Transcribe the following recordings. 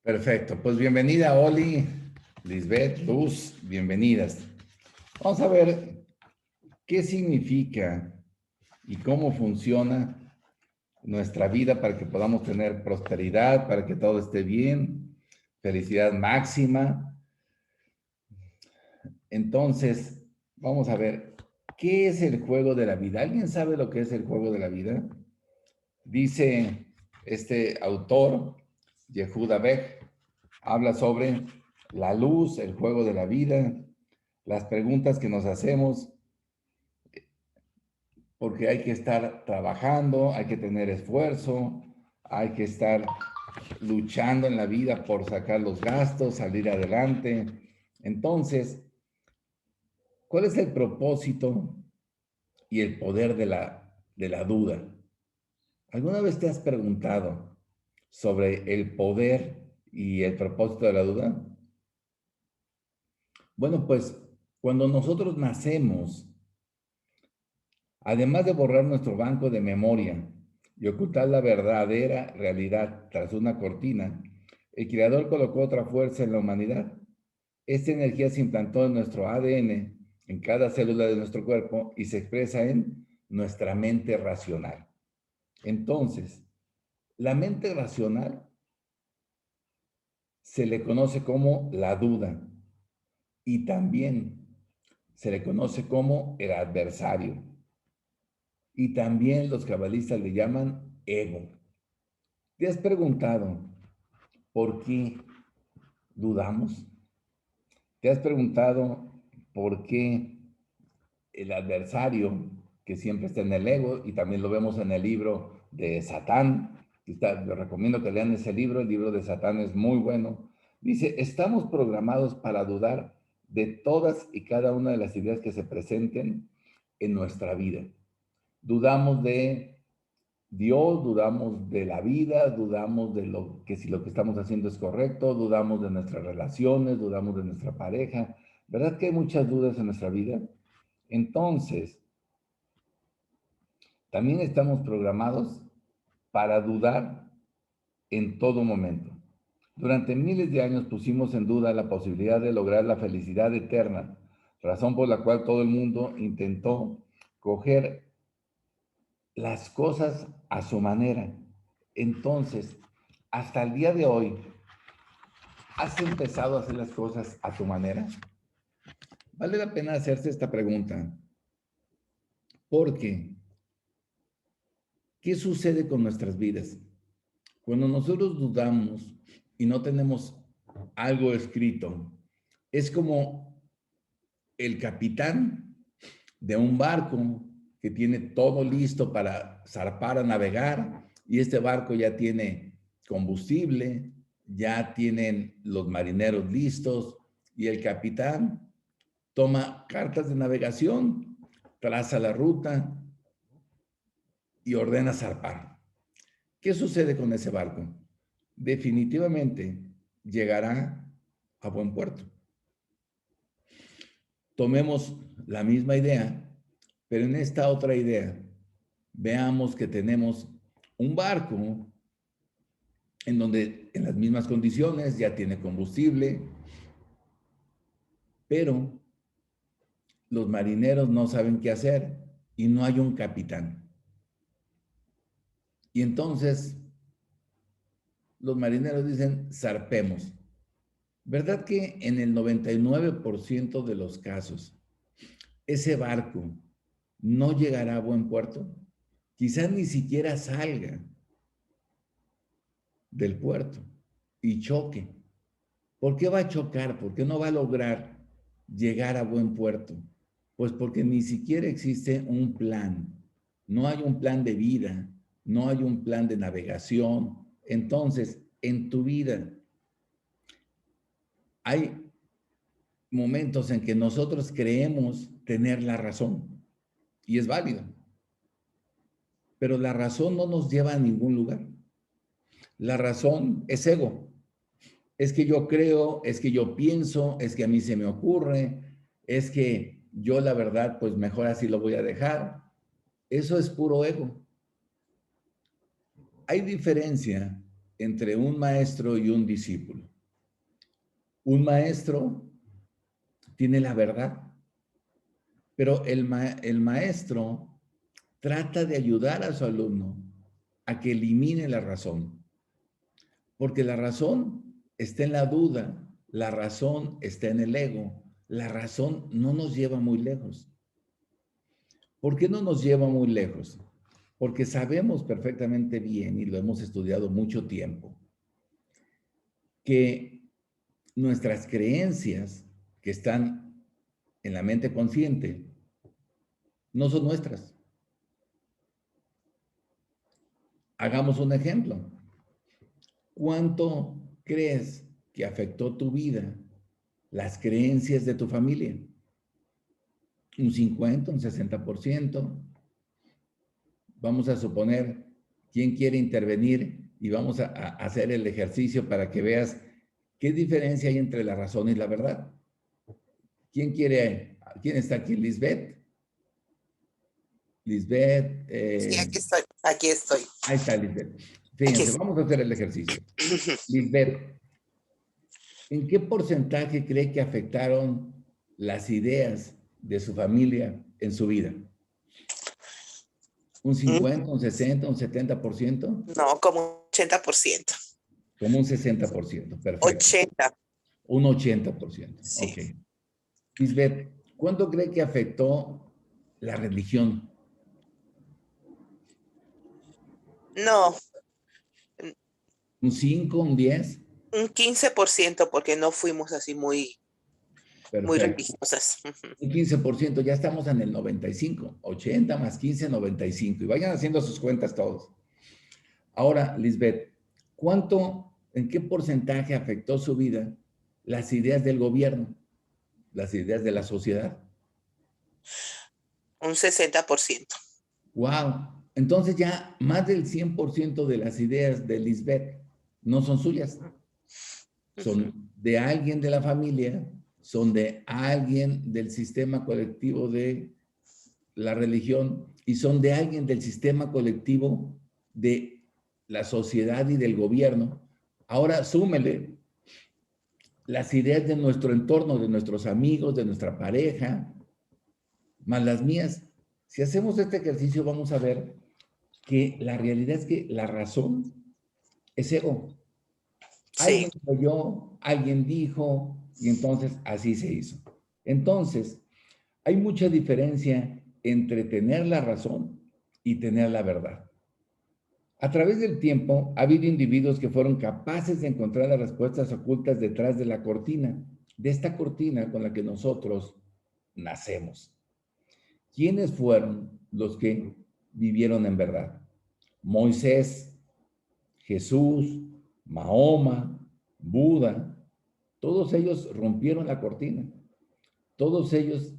Perfecto, pues bienvenida Oli, Lisbeth, Luz, bienvenidas. Vamos a ver qué significa y cómo funciona nuestra vida para que podamos tener prosperidad, para que todo esté bien, felicidad máxima. Entonces, vamos a ver, ¿qué es el juego de la vida? ¿Alguien sabe lo que es el juego de la vida? Dice este autor, Yehuda Beck, habla sobre la luz, el juego de la vida, las preguntas que nos hacemos, porque hay que estar trabajando, hay que tener esfuerzo, hay que estar luchando en la vida por sacar los gastos, salir adelante. Entonces, ¿cuál es el propósito y el poder de la duda? ¿Alguna vez te has preguntado sobre el poder y el propósito de la duda? Bueno, pues cuando nosotros nacemos, además de borrar nuestro banco de memoria y ocultar la verdadera realidad tras una cortina, el Creador colocó otra fuerza en la humanidad. Esta energía se implantó en nuestro ADN, en cada célula de nuestro cuerpo y se expresa en nuestra mente racional. Entonces, la mente racional se le conoce como la duda y también se le conoce como el adversario. Y también los cabalistas le llaman ego. ¿Te has preguntado por qué dudamos? ¿Te has preguntado por qué el adversario, que siempre está en el ego, y también lo vemos en el libro de Satán? Les recomiendo que lean ese libro, el libro de Satán es muy bueno. Dice, estamos programados para dudar de todas y cada una de las ideas que se presenten en nuestra vida. Dudamos de Dios, dudamos de la vida, dudamos de si lo que estamos haciendo es correcto, dudamos de nuestras relaciones, dudamos de nuestra pareja. ¿Verdad que hay muchas dudas en nuestra vida? Entonces, también estamos programados para dudar en todo momento. Durante miles de años pusimos en duda la posibilidad de lograr la felicidad eterna, razón por la cual todo el mundo intentó coger las cosas a su manera. Entonces, hasta el día de hoy, ¿has empezado a hacer las cosas a tu manera? Vale la pena hacerse esta pregunta. Porque, ¿qué sucede con nuestras vidas? Cuando nosotros dudamos y no tenemos algo escrito, es como el capitán de un barco que tiene todo listo para zarpar a navegar y este barco ya tiene combustible, ya tienen los marineros listos y el capitán toma cartas de navegación, traza la ruta y ordena zarpar. ¿Qué sucede con ese barco? Definitivamente llegará a buen puerto. Tomemos la misma idea, pero en esta otra idea, veamos que tenemos un barco en donde en las mismas condiciones ya tiene combustible, pero los marineros no saben qué hacer y no hay un capitán. Y entonces los marineros dicen, zarpemos. ¿Verdad que en el 99% de los casos ese barco no llegará a buen puerto? Quizás ni siquiera salga del puerto y choque. ¿Por qué va a chocar? ¿Por qué no va a lograr llegar a buen puerto? Pues porque ni siquiera existe un plan. No hay un plan de vida, no hay un plan de navegación. Entonces, en tu vida hay momentos en que nosotros creemos tener la razón y es válido, pero la razón no nos lleva a ningún lugar. La razón es ego. Es que yo creo, es que yo pienso, es que a mí se me ocurre, es que yo la verdad, pues mejor así lo voy a dejar. Eso es puro ego. Hay diferencia entre un maestro y un discípulo. Un maestro tiene la verdad, pero el maestro trata de ayudar a su alumno a que elimine la razón, porque la razón está en la duda, la razón está en el ego, la razón no nos lleva muy lejos. ¿Por qué no nos lleva muy lejos? Porque sabemos perfectamente bien, y lo hemos estudiado mucho tiempo, que nuestras creencias que están en la mente consciente no son nuestras. Hagamos un ejemplo. ¿Cuánto crees que afectó tu vida las creencias de tu familia? ¿Un 50, un 60%? Vamos a suponer, ¿quién quiere intervenir? Y vamos a hacer el ejercicio para que veas qué diferencia hay entre la razón y la verdad. ¿Quién quiere? ¿Quién está aquí? ¿Lisbeth? Lisbeth. Sí, aquí estoy. Aquí estoy. Ahí está, Lisbeth. Aquí Fíjense, estoy. vamos a hacer el ejercicio. Lisbeth, ¿en qué porcentaje cree que afectaron las ideas de su familia en su vida? ¿Un 50, un 60, un 70%? No, como 80%. Como un 60%, perfecto. 80, Un 80%, sí. ok. Lisbeth, ¿cuánto cree que afectó la religión? No, ¿Un 5, un 10? un 15% porque no fuimos así muy Perfecto. religiosas. Un 15%, ya estamos en el 95. 80 más 15, 95. Y vayan haciendo sus cuentas todos. Ahora, Lisbeth, en qué porcentaje afectó su vida las ideas del gobierno, las ideas de la sociedad? Un 60%. ¡Wow! Entonces ya más del 100% de las ideas de Lisbeth no son suyas, son de alguien de la familia, son de alguien del sistema colectivo de la religión y son de alguien del sistema colectivo de la sociedad y del gobierno. Ahora súmele las ideas de nuestro entorno, de nuestros amigos, de nuestra pareja, más las mías. Si hacemos este ejercicio vamos a ver que la realidad es que la razón es ego. Sí. Alguien oyó, alguien dijo, y entonces así se hizo. Entonces, hay mucha diferencia entre tener la razón y tener la verdad. A través del tiempo, ha habido individuos que fueron capaces de encontrar las respuestas ocultas detrás de la cortina, de esta cortina con la que nosotros nacemos. ¿Quiénes fueron los que vivieron en verdad? Moisés, Jesús, Mahoma, Buda, todos ellos rompieron la cortina. Todos ellos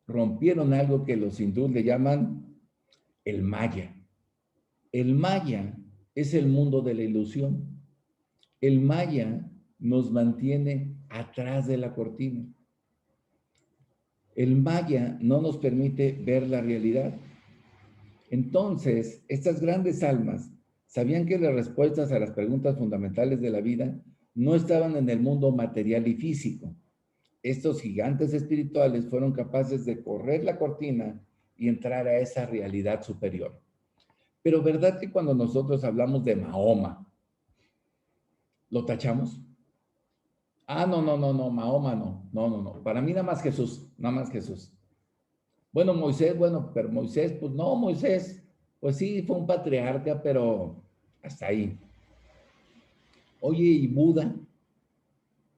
rompieron algo que los hindúes le llaman el maya. El maya es el mundo de la ilusión. El maya nos mantiene atrás de la cortina. El maya no nos permite ver la realidad. Entonces, estas grandes almas sabían que las respuestas a las preguntas fundamentales de la vida no estaban en el mundo material y físico. Estos gigantes espirituales fueron capaces de correr la cortina y entrar a esa realidad superior. Pero ¿verdad que cuando nosotros hablamos de Mahoma, lo tachamos? Ah, no, no, no, no, Mahoma no, no, no, no. Para mí nada más Jesús, nada más Jesús. Bueno, Moisés, bueno, pero Moisés, pues no, Moisés, pues sí, fue un patriarca, pero hasta ahí. Oye, ¿y Buda?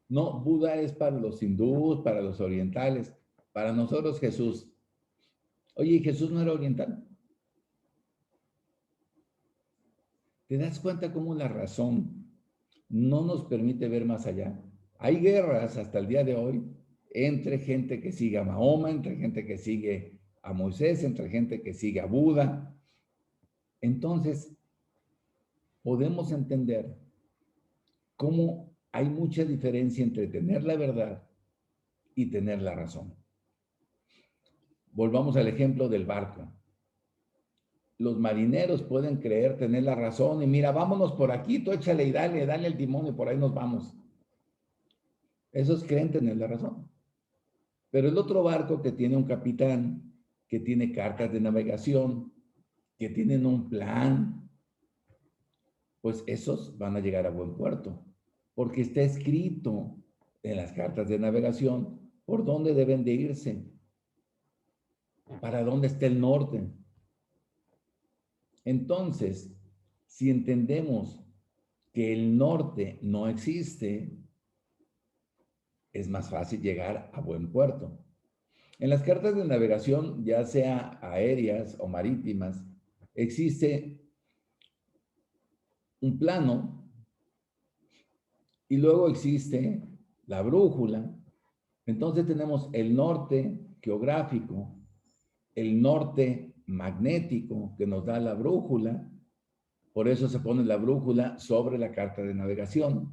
No, Buda es para los hindúes, para los orientales, para nosotros Jesús. Oye, ¿y Jesús no era oriental? ¿Te das cuenta cómo la razón no nos permite ver más allá? Hay guerras hasta el día de hoy entre gente que sigue a Mahoma, entre gente que sigue a Moisés, entre gente que sigue a Buda. Entonces, podemos entender cómo hay mucha diferencia entre tener la verdad y tener la razón. Volvamos al ejemplo del barco. los marineros pueden creer tener la razón y mira, vámonos por aquí, tú échale y dale el timón y por ahí nos vamos. Esos creen tener la razón. Pero el otro barco que tiene un capitán, que tiene cartas de navegación, que tienen un plan, pues esos van a llegar a buen puerto, porque está escrito en las cartas de navegación por dónde deben de irse, para dónde está el norte. Entonces, si entendemos que el norte no existe, es más fácil llegar a buen puerto. En las cartas de navegación, ya sea aéreas o marítimas, existe un plano y luego existe la brújula. Entonces tenemos el norte geográfico, el norte magnético que nos da la brújula, por eso se pone la brújula sobre la carta de navegación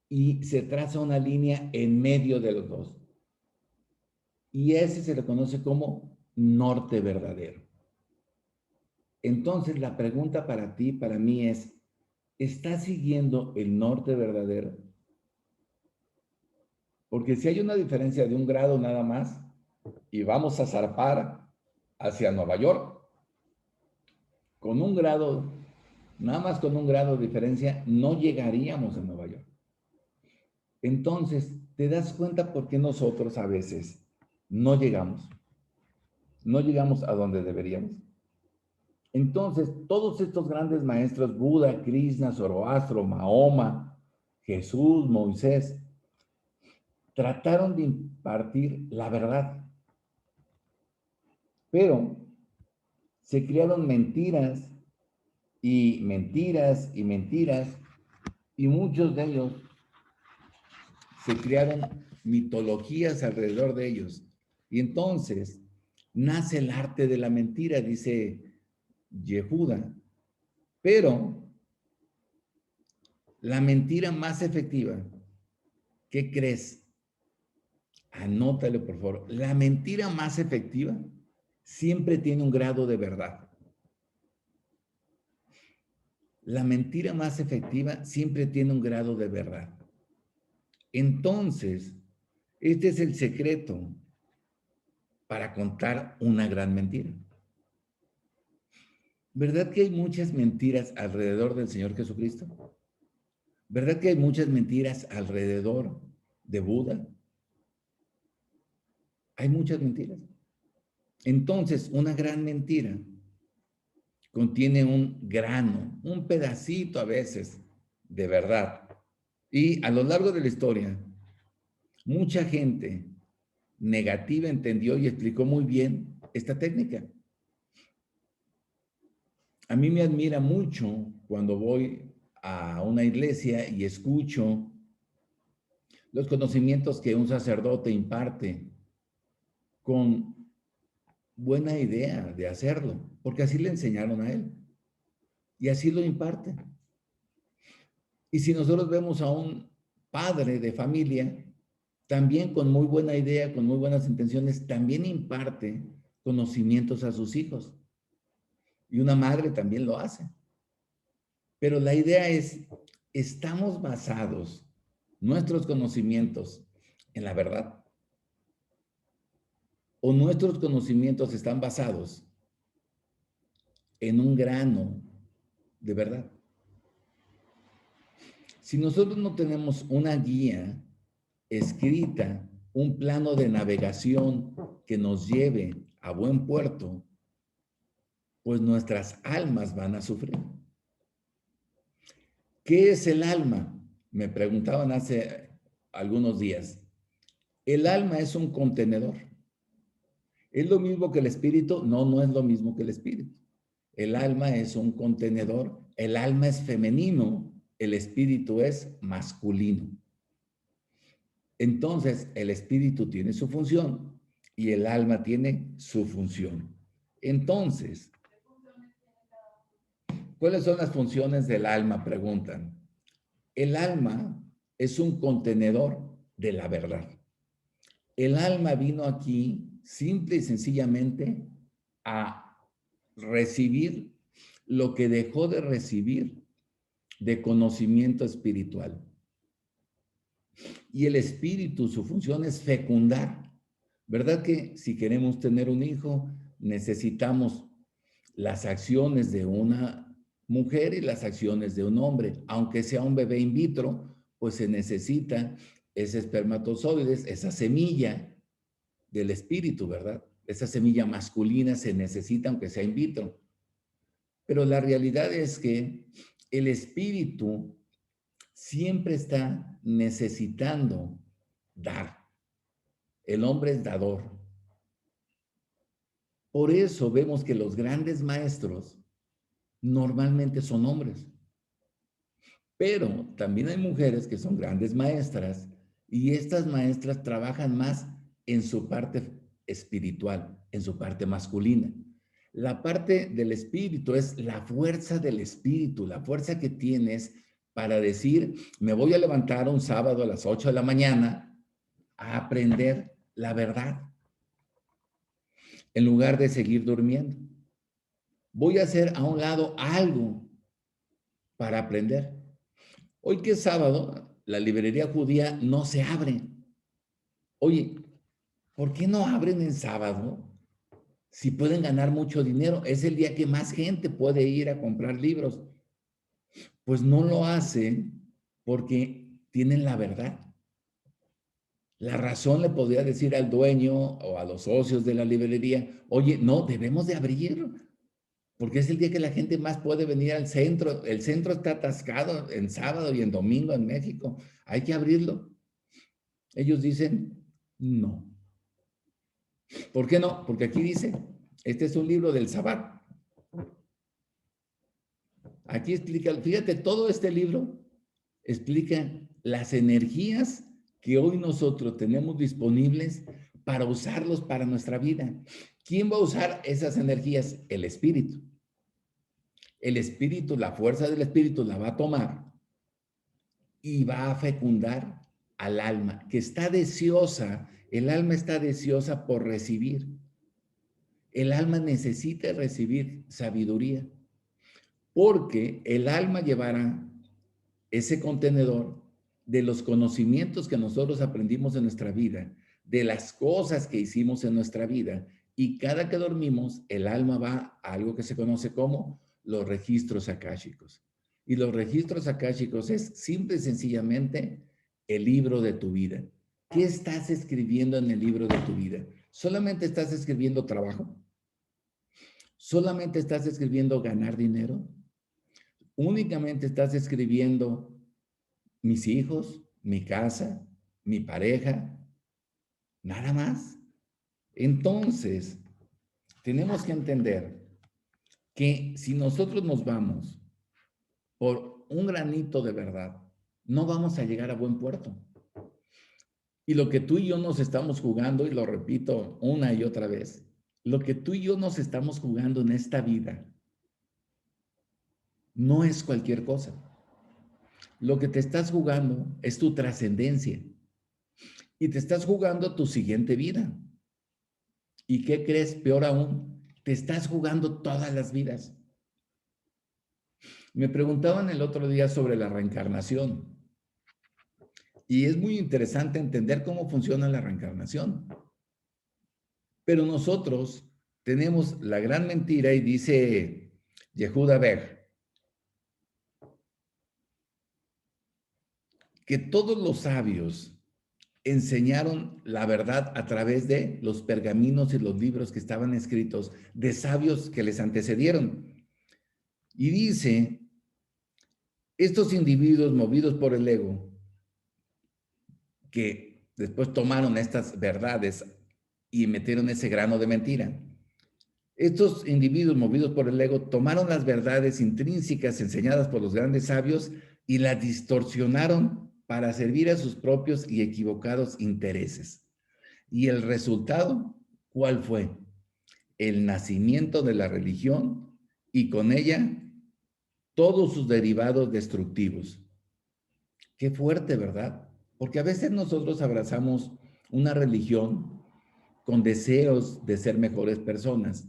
y se traza una línea en medio de los dos. Y ese se le conoce como norte verdadero. Entonces la pregunta para ti, para mí es, ¿estás siguiendo el norte verdadero? Porque si hay una diferencia de 1 grado nada más y vamos a zarpar hacia Nueva York, con 1 grado, nada más con 1 grado de diferencia, no llegaríamos a Nueva York. Entonces, ¿te das cuenta por qué nosotros a veces no llegamos? No llegamos a donde deberíamos. Entonces, todos estos grandes maestros, Buda, Krishna, Zoroastro, Mahoma, Jesús, Moisés, trataron de impartir la verdad. Pero se crearon mentiras y mentiras y mentiras, y muchos de ellos se crearon mitologías alrededor de ellos. Y entonces nace el arte de la mentira, dice Yehuda. Pero la mentira más efectiva, ¿qué crees? Anótalo, por favor. La mentira más efectiva siempre tiene un grado de verdad. La mentira más efectiva siempre tiene un grado de verdad. Entonces, este es el secreto para contar una gran mentira. ¿Verdad que hay muchas mentiras alrededor del Señor Jesucristo? ¿Verdad que hay muchas mentiras alrededor de Buda? Hay muchas mentiras. Entonces, una gran mentira contiene un grano, un pedacito a veces de verdad. Y a lo largo de la historia, mucha gente negativa entendió y explicó muy bien esta técnica. A mí me admira mucho cuando voy a una iglesia y escucho los conocimientos que un sacerdote imparte con buena idea de hacerlo, porque así le enseñaron a él y así lo imparte. Y si nosotros vemos a un padre de familia, también con muy buena idea, con muy buenas intenciones, también imparte conocimientos a sus hijos. Y una madre también lo hace. Pero la idea es, ¿estamos basados nuestros conocimientos en la verdad? ¿O nuestros conocimientos están basados en un grano de verdad? Si nosotros no tenemos una guía escrita, un plano de navegación que nos lleve a buen puerto, pues nuestras almas van a sufrir. ¿Qué es el alma? Me preguntaban hace algunos días. El alma es un contenedor. ¿Es lo mismo que el espíritu? No, no es lo mismo que el espíritu. El alma es un contenedor. El alma es femenino, el espíritu es masculino. Entonces, el espíritu tiene su función y el alma tiene su función. Entonces, ¿cuáles son las funciones del alma? Preguntan. El alma es un contenedor de la verdad. El alma vino aquí simple y sencillamente a recibir lo que dejó de recibir de conocimiento espiritual. Y el espíritu, su función es fecundar. ¿Verdad que si queremos tener un hijo, necesitamos las acciones de una mujer y las acciones de un hombre? Aunque sea un bebé in vitro, pues se necesita ese espermatozoides, esa semilla del espíritu, ¿verdad? Esa semilla masculina se necesita aunque sea in vitro. Pero la realidad es que el espíritu siempre está necesitando dar. El hombre es dador. Por eso vemos que los grandes maestros normalmente son hombres. Pero también hay mujeres que son grandes maestras y estas maestras trabajan más en su parte espiritual, en su parte masculina. La parte del espíritu es la fuerza del espíritu, la fuerza que tienes para decir, me voy a levantar un sábado a las 8 de la mañana a aprender la verdad, en lugar de seguir durmiendo. Voy a hacer a un lado algo para aprender. Hoy que es sábado, la librería judía no se abre. Oye, ¿por qué no abren en sábado? Si pueden ganar mucho dinero, es el día que más gente puede ir a comprar libros. Pues no lo hacen porque tienen la verdad. La razón le podría decir al dueño o a los socios de la librería, oye, no, debemos de abrir, porque es el día que la gente más puede venir al centro. El centro está atascado en sábado y en domingo en México. Hay que abrirlo. Ellos dicen, no. ¿Por qué no? Porque aquí dice, este es un libro del Sabbat. Aquí explica, fíjate, todo este libro explica las energías que hoy nosotros tenemos disponibles para usarlos para nuestra vida. ¿Quién va a usar esas energías? El espíritu. El espíritu, la fuerza del espíritu la va a tomar y va a fecundar al alma, que está deseosa, el alma está deseosa por recibir. El alma necesita recibir sabiduría, porque el alma llevará ese contenedor de los conocimientos que nosotros aprendimos en nuestra vida, de las cosas que hicimos en nuestra vida, y cada que dormimos, el alma va a algo que se conoce como los registros akáshicos. Y los registros akáshicos es simple y sencillamente el libro de tu vida. ¿Qué estás escribiendo en el libro de tu vida? ¿Solamente estás escribiendo trabajo? ¿Solamente estás escribiendo ganar dinero? ¿Únicamente estás escribiendo mis hijos, mi casa, mi pareja? Nada más. Entonces, tenemos que entender que si nosotros nos vamos por un granito de verdad, no vamos a llegar a buen puerto. Y lo que tú y yo nos estamos jugando, y lo repito una y otra vez, lo que tú y yo nos estamos jugando en esta vida no es cualquier cosa. Lo que te estás jugando es tu trascendencia y te estás jugando tu siguiente vida. ¿Y qué crees? Peor aún, te estás jugando todas las vidas. Me preguntaban el otro día sobre la reencarnación y es muy interesante entender cómo funciona la reencarnación. Pero nosotros tenemos la gran mentira y dice Yehuda Beg que todos los sabios enseñaron la verdad a través de los pergaminos y los libros que estaban escritos de sabios que les antecedieron. Y dice, estos individuos movidos por el ego, que después tomaron estas verdades y metieron ese grano de mentira. Estos individuos movidos por el ego tomaron las verdades intrínsecas enseñadas por los grandes sabios y las distorsionaron para servir a sus propios y equivocados intereses. ¿Y el resultado cuál fue? El nacimiento de la religión y con ella todos sus derivados destructivos. Qué fuerte, ¿verdad? Porque a veces nosotros abrazamos una religión con deseos de ser mejores personas,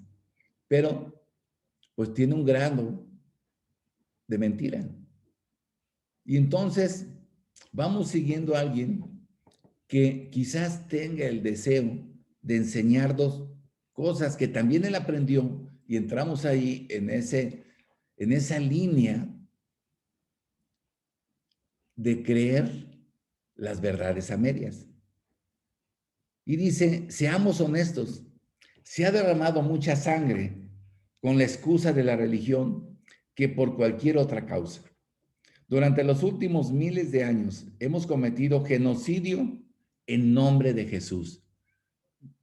pero pues tiene un grado de mentira. Y entonces vamos siguiendo a alguien que quizás tenga el deseo de enseñarnos cosas que también él aprendió y entramos ahí en esa línea de creer las verdades a medias. Y dice, seamos honestos, se ha derramado mucha sangre con la excusa de la religión que por cualquier otra causa. Durante los últimos miles de años hemos cometido genocidio en nombre de Jesús.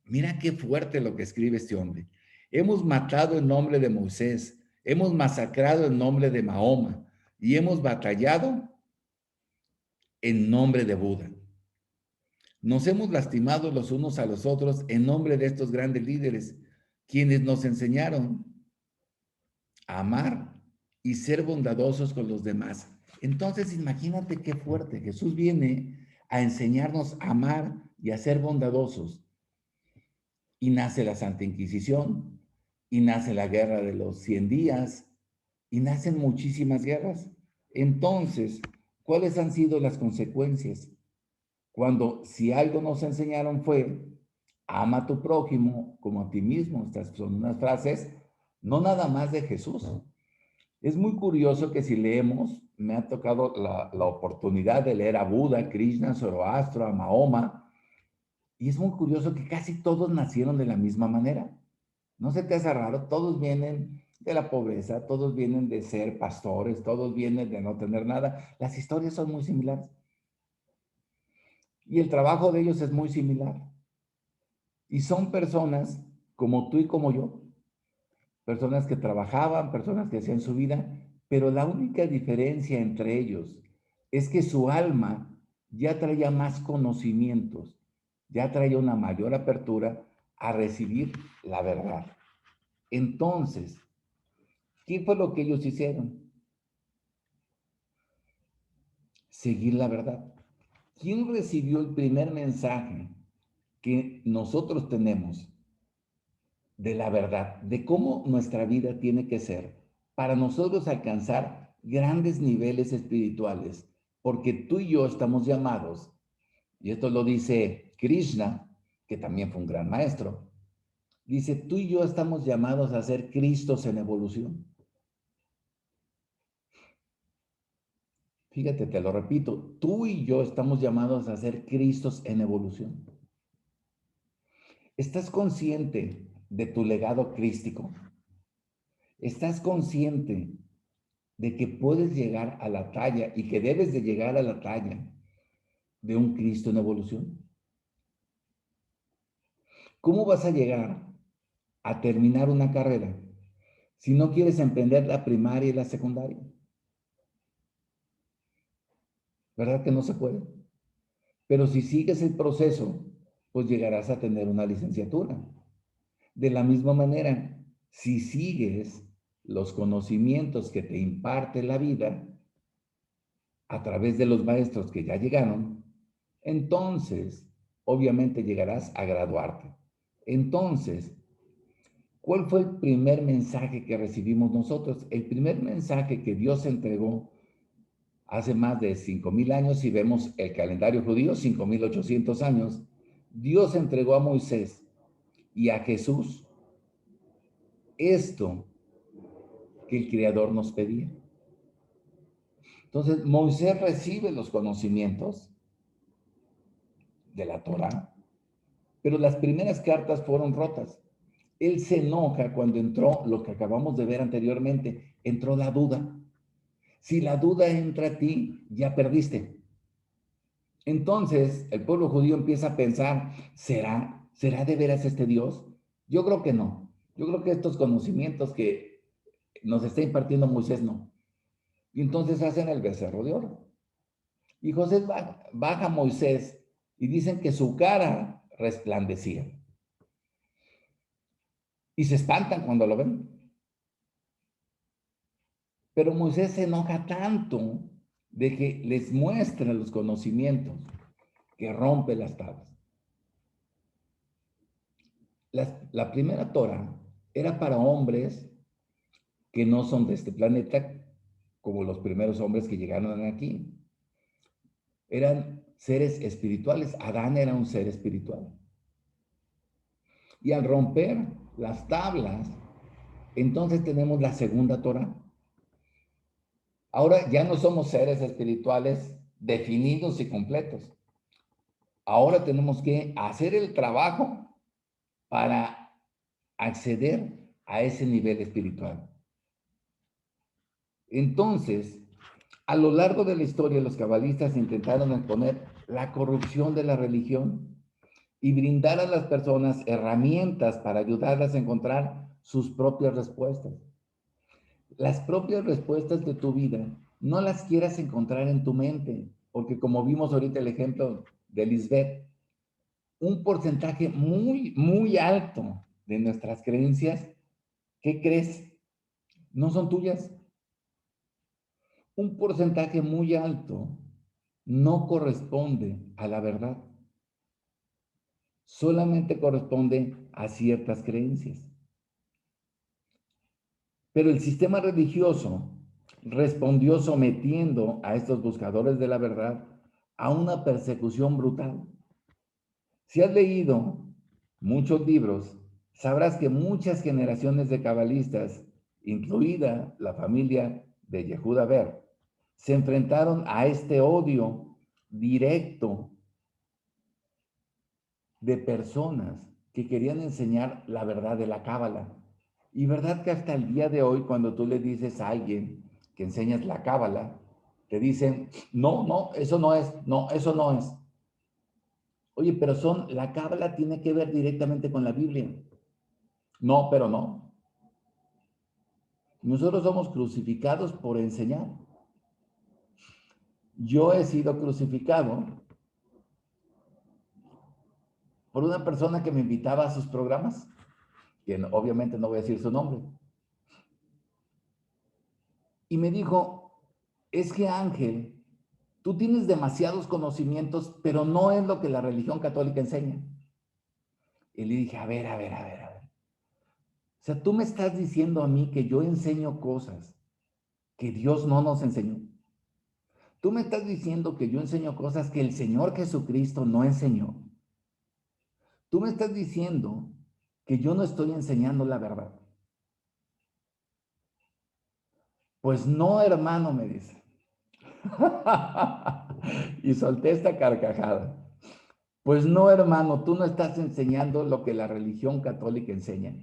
Mira qué fuerte lo que escribe este hombre. Hemos matado en nombre de Moisés, hemos masacrado en nombre de Mahoma y hemos batallado en nombre de Buda. Nos hemos lastimado los unos a los otros en nombre de estos grandes líderes, quienes nos enseñaron a amar y ser bondadosos con los demás. Entonces, imagínate qué fuerte. Jesús viene a enseñarnos a amar y a ser bondadosos. Y nace la Santa Inquisición, y nace la Guerra de los 100 días, y nacen muchísimas guerras. Entonces, ¿cuáles han sido las consecuencias? Cuando si algo nos enseñaron fue, ama a tu prójimo como a ti mismo. Estas son unas frases no nada más de Jesús. Es muy curioso que si leemos, me ha tocado la oportunidad de leer a Buda, Krishna, Zoroastro, a Mahoma, y es muy curioso que casi todos nacieron de la misma manera. ¿No se te hace raro? Todos vienen de la pobreza, todos vienen de ser pastores, todos vienen de no tener nada. Las historias son muy similares. Y el trabajo de ellos es muy similar. Y son personas como tú y como yo, personas que trabajaban, personas que hacían su vida, pero la única diferencia entre ellos es que su alma ya traía más conocimientos, ya traía una mayor apertura a recibir la verdad. Entonces, ¿qué fue lo que ellos hicieron? Seguir la verdad. ¿Quién recibió el primer mensaje que nosotros tenemos de la verdad, de cómo nuestra vida tiene que ser para nosotros alcanzar grandes niveles espirituales? Porque tú y yo estamos llamados, y esto lo dice Krishna, que también fue un gran maestro, dice, tú y yo estamos llamados a ser Cristos en evolución. Fíjate, te lo repito, tú y yo estamos llamados a ser Cristos en evolución. ¿Estás consciente de tu legado crístico? ¿Estás consciente de que puedes llegar a la talla y que debes de llegar a la talla de un Cristo en evolución? ¿Cómo vas a llegar a terminar una carrera si no quieres emprender la primaria y la secundaria? ¿Verdad que no se puede? Pero si sigues el proceso, pues llegarás a tener una licenciatura. De la misma manera, si sigues los conocimientos que te imparte la vida a través de los maestros que ya llegaron, entonces obviamente llegarás a graduarte. Entonces, ¿cuál fue el primer mensaje que recibimos nosotros? El primer mensaje que Dios entregó hace más de 5,000 años, si vemos el calendario judío, 5,800 años, Dios entregó a Moisés y a Jesús esto que el Creador nos pedía. Entonces, Moisés recibe los conocimientos de la Torá, pero las primeras cartas fueron rotas. Él se enoja cuando entró lo que acabamos de ver anteriormente, entró la duda. Si la duda entra a ti, ya perdiste. Entonces, el pueblo judío empieza a pensar, ¿será de veras este Dios? Yo creo que no. Yo creo que estos conocimientos que nos está impartiendo Moisés no. Y entonces hacen el becerro de oro. Y José baja a Moisés y dicen que su cara resplandecía. Y se espantan cuando lo ven. Pero Moisés se enoja tanto de que les muestra los conocimientos que rompe las tablas. La primera Torah era para hombres que no son de este planeta, como los primeros hombres que llegaron aquí. Eran seres espirituales. Adán era un ser espiritual. Y al romper las tablas, entonces tenemos la segunda Torah. Ahora ya no somos seres espirituales definidos y completos. Ahora tenemos que hacer el trabajo para acceder a ese nivel espiritual. Entonces, a lo largo de la historia, los cabalistas intentaron exponer la corrupción de la religión y brindar a las personas herramientas para ayudarlas a encontrar sus propias respuestas. Las propias respuestas de tu vida no las quieras encontrar en tu mente, porque como vimos ahorita el ejemplo de Lisbeth, un porcentaje muy, muy alto de nuestras creencias, ¿qué crees? No son tuyas. Un porcentaje muy alto no corresponde a la verdad. Solamente corresponde a ciertas creencias. Pero el sistema religioso respondió sometiendo a estos buscadores de la verdad a una persecución brutal. Si has leído muchos libros, sabrás que muchas generaciones de cabalistas, incluida la familia de Yehuda Ber, se enfrentaron a este odio directo de personas que querían enseñar la verdad de la cábala. Y verdad que hasta el día de hoy, cuando tú le dices a alguien que enseñas la cábala, te dicen, no, no, eso no es, no, eso no es. Oye, pero la cábala tiene que ver directamente con la Biblia. No, pero no. Nosotros somos crucificados por enseñar. Yo he sido crucificado por una persona que me invitaba a sus programas, que obviamente no voy a decir su nombre. Y me dijo, es que Ángel, tú tienes demasiados conocimientos, pero no es lo que la religión católica enseña. Y le dije, a ver. O sea, tú me estás diciendo a mí que yo enseño cosas que Dios no nos enseñó. Tú me estás diciendo que yo enseño cosas que el Señor Jesucristo no enseñó. Tú me estás diciendo que yo no estoy enseñando la verdad. Pues no, hermano, me dice. Y solté esta carcajada. Pues no, hermano, tú no estás enseñando lo que la religión católica enseña.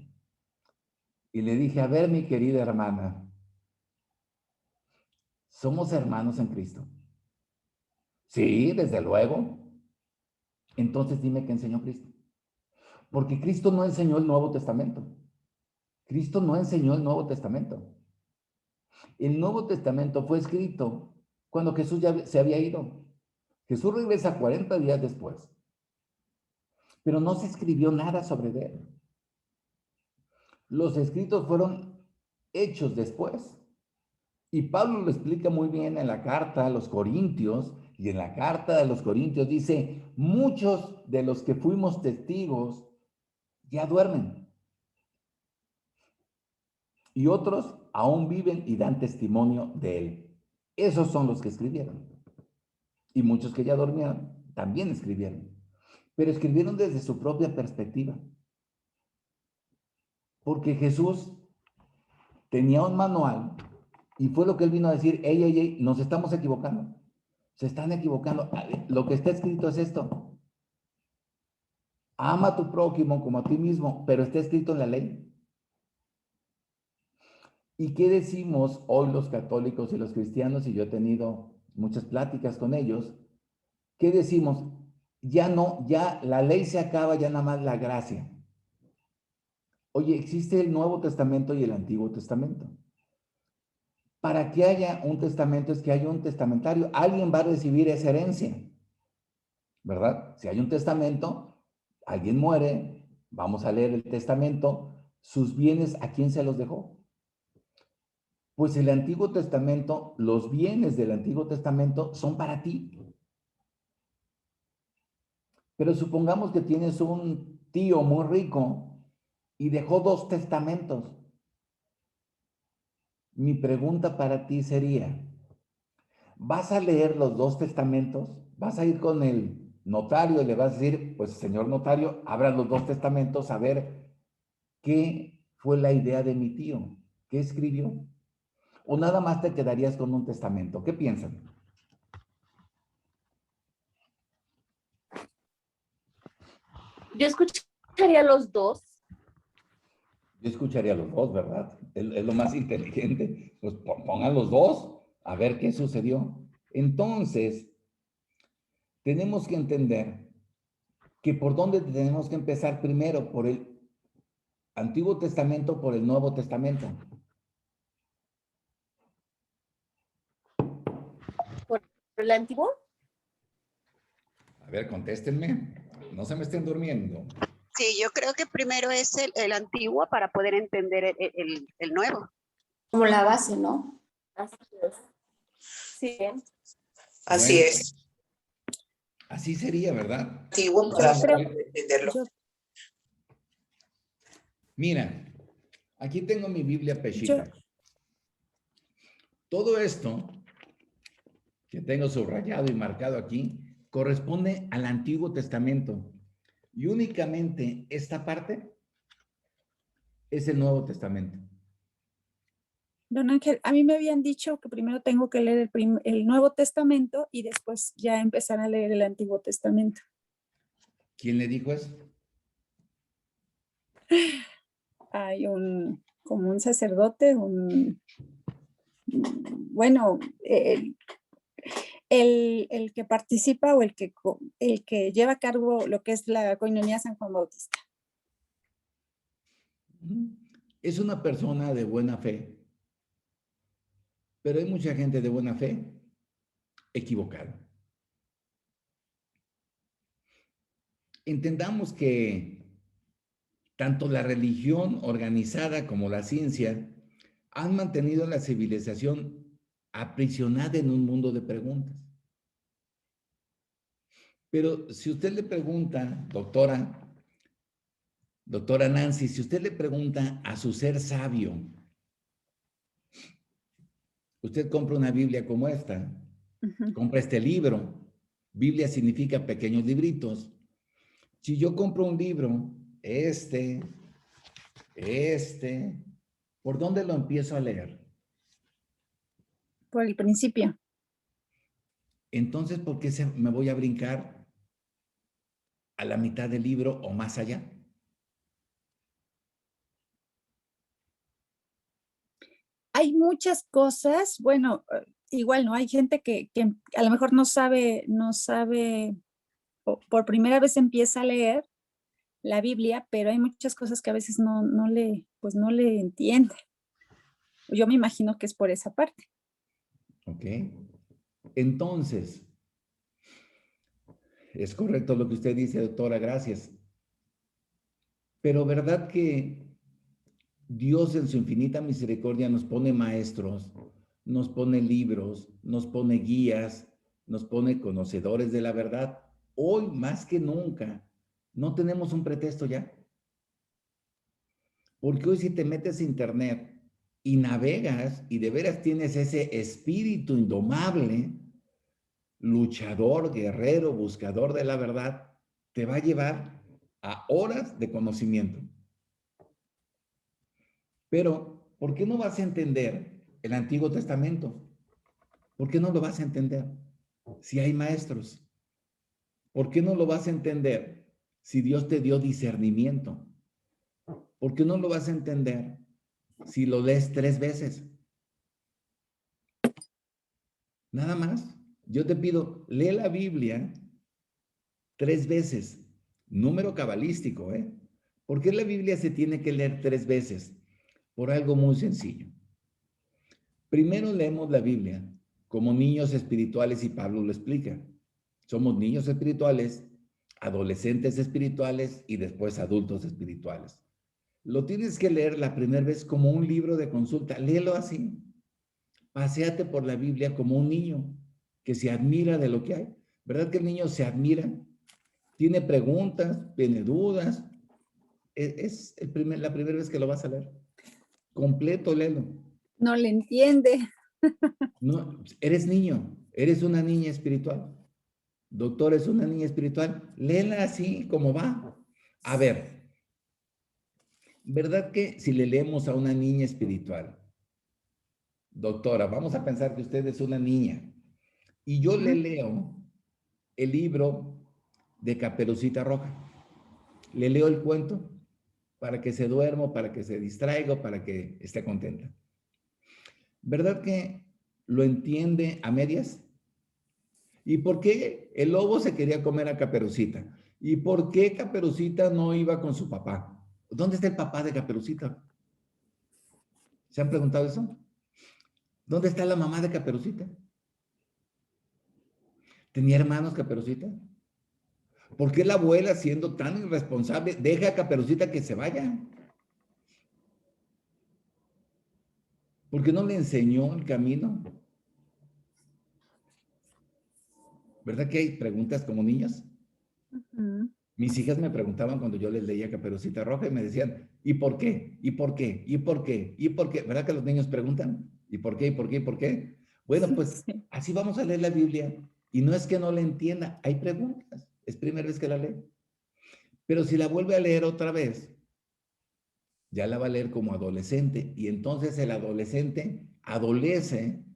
Y le dije, a ver, mi querida hermana, ¿somos hermanos en Cristo? Sí, desde luego. Entonces dime qué enseñó Cristo. Porque Cristo no enseñó el Nuevo Testamento. Cristo no enseñó el Nuevo Testamento. El Nuevo Testamento fue escrito cuando Jesús ya se había ido. Jesús regresa 40 días después. Pero no se escribió nada sobre él. Los escritos fueron hechos después. Y Pablo lo explica muy bien en la carta a los Corintios, y en la carta de los Corintios dice, muchos de los que fuimos testigos ya duermen, y otros aún viven y dan testimonio de él. Esos son los que escribieron. Y muchos que ya dormían también escribieron, pero escribieron desde su propia perspectiva. Porque Jesús tenía un manual y fue lo que él vino a decir, ey, nos estamos equivocando. Se están equivocando. Lo que está escrito es esto. Ama a tu prójimo como a ti mismo, pero está escrito en la ley. ¿Y qué decimos hoy los católicos y los cristianos? Y yo he tenido muchas pláticas con ellos. ¿Qué decimos? Ya no, ya la ley se acaba, ya nada más la gracia. Oye, existe el Nuevo Testamento y el Antiguo Testamento. Para que haya un testamento es que haya un testamentario. Alguien va a recibir esa herencia, ¿verdad? Si hay un testamento, alguien muere, vamos a leer el testamento, sus bienes, ¿a quién se los dejó? Pues el Antiguo Testamento, los bienes del Antiguo Testamento son para ti. Pero supongamos que tienes un tío muy rico y dejó 2 testamentos. Mi pregunta para ti sería, ¿vas a leer los dos testamentos? ¿Vas a ir con el notario y le vas a decir, pues señor notario, abra los dos testamentos a ver qué fue la idea de mi tío? ¿Qué escribió? ¿O nada más te quedarías con un testamento? ¿Qué piensan? Yo escucharía los dos. Yo escucharía los dos, ¿verdad? Es lo más inteligente. Pues pongan los dos a ver qué sucedió. Entonces, tenemos que entender que por dónde tenemos que empezar primero, por el Antiguo Testamento, por el Nuevo Testamento. ¿Por el antiguo? A ver, contéstenme. No se me estén durmiendo. Sí, yo creo que primero es el antiguo para poder entender el nuevo. Como la base, ¿no? Así es. Sí, bien. Así Bueno, es. así sería, ¿verdad? Antiguo para Yo creo- poder entenderlo. Mira, aquí tengo mi Biblia Peshitta. Todo esto que tengo subrayado y marcado aquí corresponde al Antiguo Testamento. Y únicamente esta parte es el Nuevo Testamento. Don Ángel, a mí me habían dicho que primero tengo que leer el Nuevo Testamento y después ya empezar a leer el Antiguo Testamento. ¿Quién le dijo eso? Hay como un sacerdote, bueno, el que participa o el que lleva a cargo lo que es la Coinonía San Juan Bautista. Es una persona de buena fe, pero hay mucha gente de buena fe equivocada. Entendamos que tanto la religión organizada como la ciencia han mantenido a la civilización aprisionada en un mundo de preguntas. Pero si usted le pregunta, doctora Nancy, si usted le pregunta a su ser sabio, usted compra una Biblia como esta, compra este libro, Biblia significa pequeños libritos. Si yo compro un libro, ¿por dónde lo empiezo a leer? Por el principio. Entonces, ¿por qué me voy a brincar a la mitad del libro o más allá? Hay muchas cosas, bueno, igual no, hay gente que a lo mejor no sabe, o por primera vez empieza a leer la Biblia, pero hay muchas cosas que a veces no le entiende. Yo me imagino que es por esa parte. ¿Ok? Entonces, es correcto lo que usted dice, doctora, gracias. Pero ¿verdad que Dios en su infinita misericordia nos pone maestros, nos pone libros, nos pone guías, nos pone conocedores de la verdad? Hoy más que nunca, no tenemos un pretexto ya. Porque hoy si te metes a internet y navegas y de veras tienes ese espíritu indomable, luchador, guerrero, buscador de la verdad, te va a llevar a horas de conocimiento. Pero, ¿por qué no vas a entender el Antiguo Testamento? ¿Por qué no lo vas a entender si hay maestros? ¿Por qué no lo vas a entender si Dios te dio discernimiento? ¿Por qué no lo vas a entender si lo lees 3 veces? Nada más. Yo te pido, lee la Biblia 3 veces. Número cabalístico, ¿eh? ¿Por qué la Biblia se tiene que leer 3 veces? Por algo muy sencillo. Primero leemos la Biblia como niños espirituales y Pablo lo explica. Somos niños espirituales, adolescentes espirituales y después adultos espirituales. Lo tienes que leer la primera vez como un libro de consulta. Léelo así. Paséate por la Biblia como un niño que se admira de lo que hay. ¿Verdad que el niño se admira? Tiene preguntas, tiene dudas. Es la primera vez que lo vas a leer. Completo, léelo. No le entiende. No, eres niño, eres una niña espiritual. Doctor, es una niña espiritual. Léela así como va. A ver, ¿verdad que si le leemos a una niña espiritual, doctora, vamos a pensar que usted es una niña y yo le leo el libro de Caperucita Roja, le leo el cuento para que se duerma, para que se distraiga, para que esté contenta? ¿Verdad que lo entiende a medias? ¿Y por qué el lobo se quería comer a Caperucita? ¿Y por qué Caperucita no iba con su papá? ¿Dónde está el papá de Caperucita? ¿Se han preguntado eso? ¿Dónde está la mamá de Caperucita? ¿Tenía hermanos Caperucita? ¿Por qué la abuela, siendo tan irresponsable, deja a Caperucita que se vaya? ¿Por qué no le enseñó el camino? ¿Verdad que hay preguntas como niños? Mis hijas me preguntaban cuando yo les leía Caperucita Roja y me decían, ¿y por qué? ¿Y por qué? ¿Y por qué? ¿Y por qué? ¿Verdad que los niños preguntan? ¿Y por qué? ¿Y por qué? ¿Y por qué? Bueno, pues Sí. así vamos a leer la Biblia. Y no es que no la entienda, hay preguntas. Es primera vez que la lee. Pero si la vuelve a leer otra vez, ya la va a leer como adolescente. Y entonces el adolescente adolece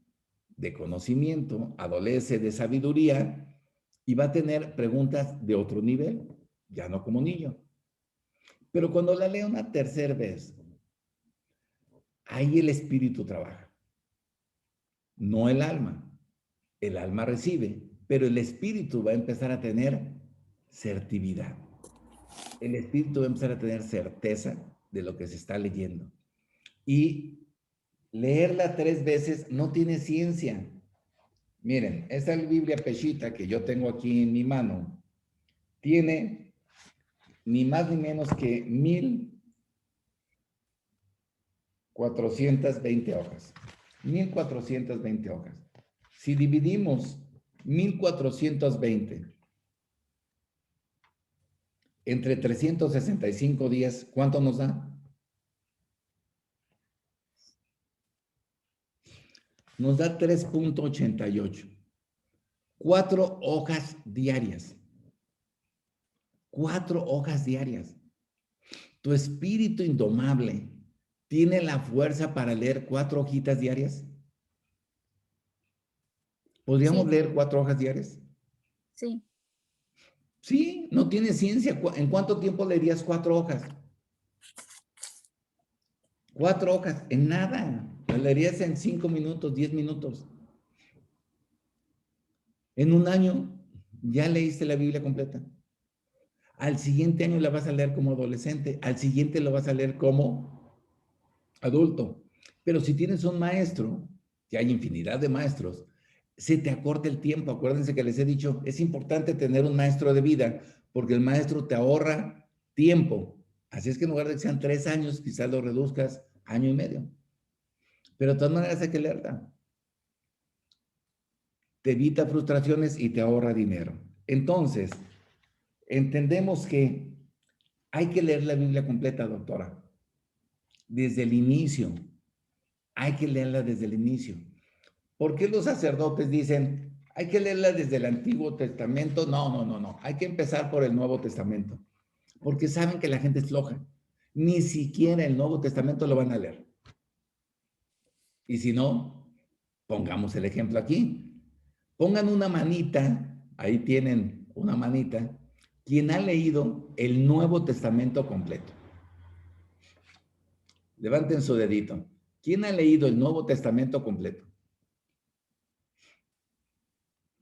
de conocimiento, adolece de sabiduría y va a tener preguntas de otro nivel, ya no como niño. Pero cuando la leo una tercera vez, ahí el espíritu trabaja, no el alma. El alma recibe, pero el espíritu va a empezar a tener certidumbre. El espíritu va a empezar a tener certeza de lo que se está leyendo. Y leerla 3 veces no tiene ciencia. Miren, esta Biblia Peshita que yo tengo aquí en mi mano tiene ni más ni menos que 1420 hojas. 1420 hojas. Si dividimos 1420 entre 365 días, ¿cuánto nos da? Nos da 3.88. 4 hojas diarias. 4 hojas diarias. Tu espíritu indomable tiene la fuerza para leer 4 hojitas diarias. ¿Podríamos Sí. leer 4 hojas diarias? Sí. Sí, no tiene ciencia. ¿En cuánto tiempo leerías 4 hojas? 4 hojas, en nada. Las leerías en 5 minutos, 10 minutos. En un año ya leíste la Biblia completa. Al siguiente año la vas a leer como adolescente. Al siguiente lo vas a leer como adulto. Pero si tienes un maestro, que hay infinidad de maestros, se te acorta el tiempo. Acuérdense que les he dicho, es importante tener un maestro de vida porque el maestro te ahorra tiempo. Así es que en lugar de que sean 3 años, quizás lo reduzcas año y medio. Pero de todas maneras hay que leerla. Te evita frustraciones y te ahorra dinero. Entonces, entendemos que hay que leer la Biblia completa, doctora. Desde el inicio. Hay que leerla desde el inicio. ¿Por qué los sacerdotes dicen, hay que leerla desde el Antiguo Testamento? No. Hay que empezar por el Nuevo Testamento. Porque saben que la gente es floja. Ni siquiera el Nuevo Testamento lo van a leer. Y si no, pongamos el ejemplo aquí. Pongan una manita, ahí tienen una manita, quien ha leído el Nuevo Testamento completo. Levanten su dedito. ¿Quién ha leído el Nuevo Testamento completo?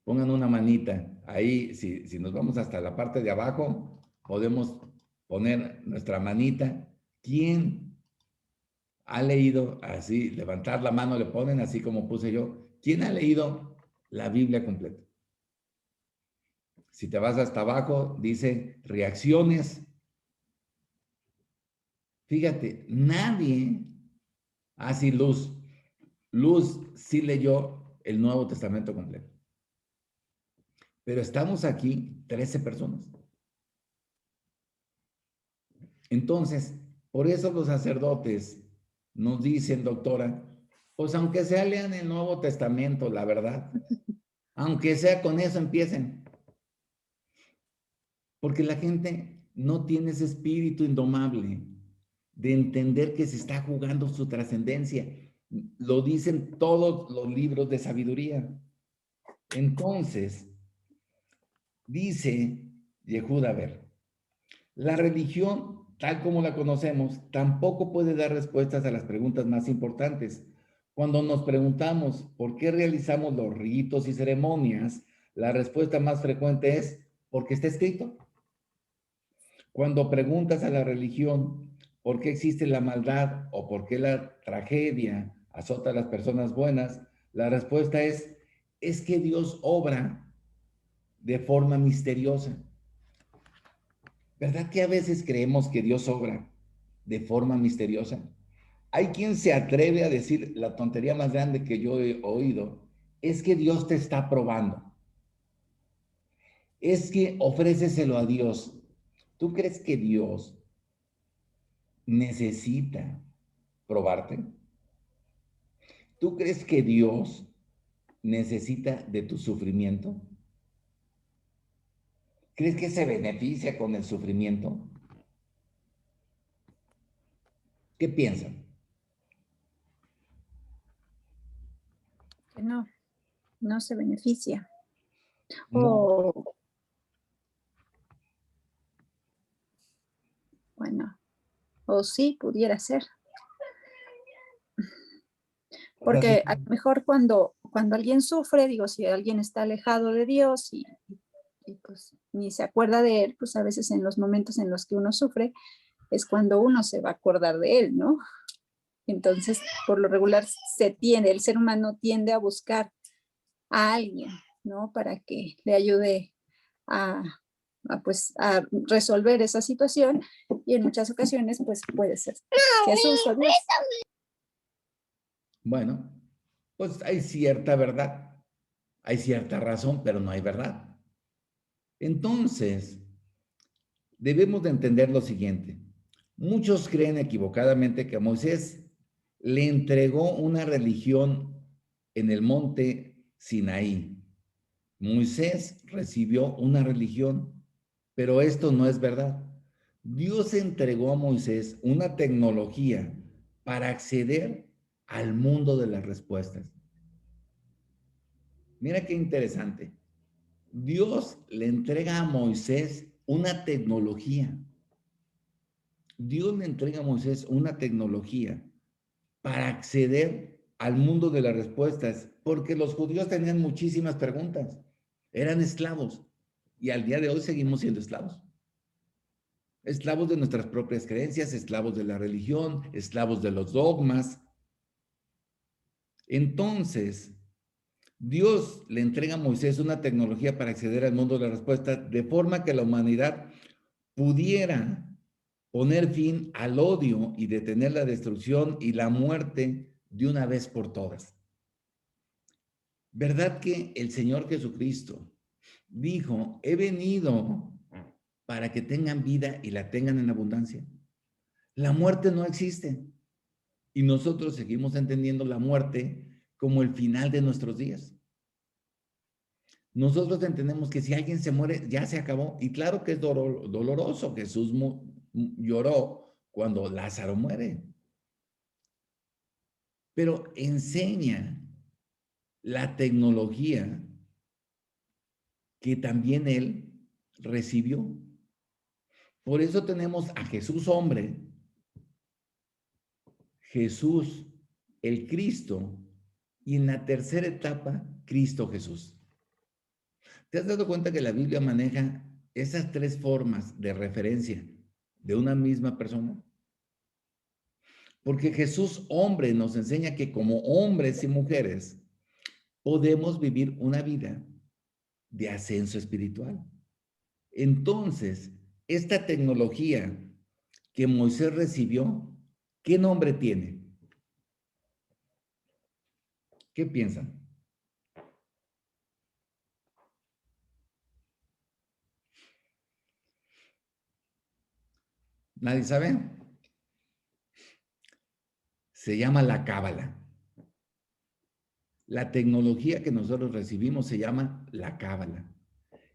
Pongan una manita. Ahí, si nos vamos hasta la parte de abajo, podemos poner nuestra manita. ¿Quién ha leído así? Levantar la mano, le ponen así como puse yo. ¿Quién ha leído la Biblia completa? Si te vas hasta abajo, dice reacciones. Fíjate, nadie, así Luz sí leyó el Nuevo Testamento completo. Pero estamos aquí 13 personas. Entonces, por eso los sacerdotes nos dicen, doctora, Pues aunque sea lean el Nuevo Testamento, la verdad. Aunque sea con eso empiecen. Porque la gente no tiene ese espíritu indomable de entender que se está jugando su trascendencia. Lo dicen todos los libros de sabiduría. Entonces, dice Yehuda, a ver, la religión, tal como la conocemos, tampoco puede dar respuestas a las preguntas más importantes. Cuando nos preguntamos por qué realizamos los ritos y ceremonias, la respuesta más frecuente es porque está escrito. Cuando preguntas a la religión por qué existe la maldad o por qué la tragedia azota a las personas buenas, la respuesta es que Dios obra de forma misteriosa. ¿Verdad que a veces creemos que Dios obra de forma misteriosa? Hay quien se atreve a decir la tontería más grande que yo he oído, es que Dios te está probando. Es que ofréceselo a Dios. ¿Tú crees que Dios necesita probarte? ¿Tú crees que Dios necesita de tu sufrimiento? ¿Crees que se beneficia con el sufrimiento? ¿Qué piensan? Que no, no se beneficia. No. O, bueno, o sí, pudiera ser. Ahora sí. Porque a lo mejor cuando alguien sufre, digo, si alguien está alejado de Dios y pues ni se acuerda de él, pues a veces en los momentos en los que uno sufre es cuando uno se va a acordar de él, ¿no? Entonces, por lo regular el ser humano tiende a buscar a alguien, ¿no? Para que le ayude a, pues, a resolver esa situación y en muchas ocasiones, pues puede ser Jesús o Dios. Bueno, pues hay cierta verdad, hay cierta razón, pero no hay verdad. Entonces, debemos de entender lo siguiente. Muchos creen equivocadamente que Moisés le entregó una religión en el monte Sinaí. Moisés recibió una religión, pero esto no es verdad. Dios entregó a Moisés una tecnología para acceder al mundo de las respuestas. Mira qué interesante. Dios le entrega a Moisés una tecnología. Dios le entrega a Moisés una tecnología para acceder al mundo de las respuestas, porque los judíos tenían muchísimas preguntas. Eran esclavos y al día de hoy seguimos siendo esclavos. Esclavos de nuestras propias creencias, esclavos de la religión, esclavos de los dogmas. Entonces, Dios le entrega a Moisés una tecnología para acceder al mundo de la respuesta de forma que la humanidad pudiera poner fin al odio y detener la destrucción y la muerte de una vez por todas. ¿Verdad que el Señor Jesucristo dijo, he venido para que tengan vida y la tengan en abundancia? La muerte no existe y nosotros seguimos entendiendo la muerte como el final de nuestros días. Nosotros entendemos que si alguien se muere, ya se acabó. Y claro que es doloroso. Jesús lloró cuando Lázaro muere. Pero enseña la tecnología que también él recibió. Por eso tenemos a Jesús hombre, Jesús el Cristo, y en la tercera etapa, Cristo Jesús. ¿Te has dado cuenta que la Biblia maneja esas tres formas de referencia de una misma persona? Porque Jesús hombre nos enseña que como hombres y mujeres podemos vivir una vida de ascenso espiritual. Entonces, esta tecnología que Moisés recibió, ¿qué nombre tiene? ¿Qué piensan? ¿Nadie sabe? Se llama la Cábala. La tecnología que nosotros recibimos se llama la Cábala.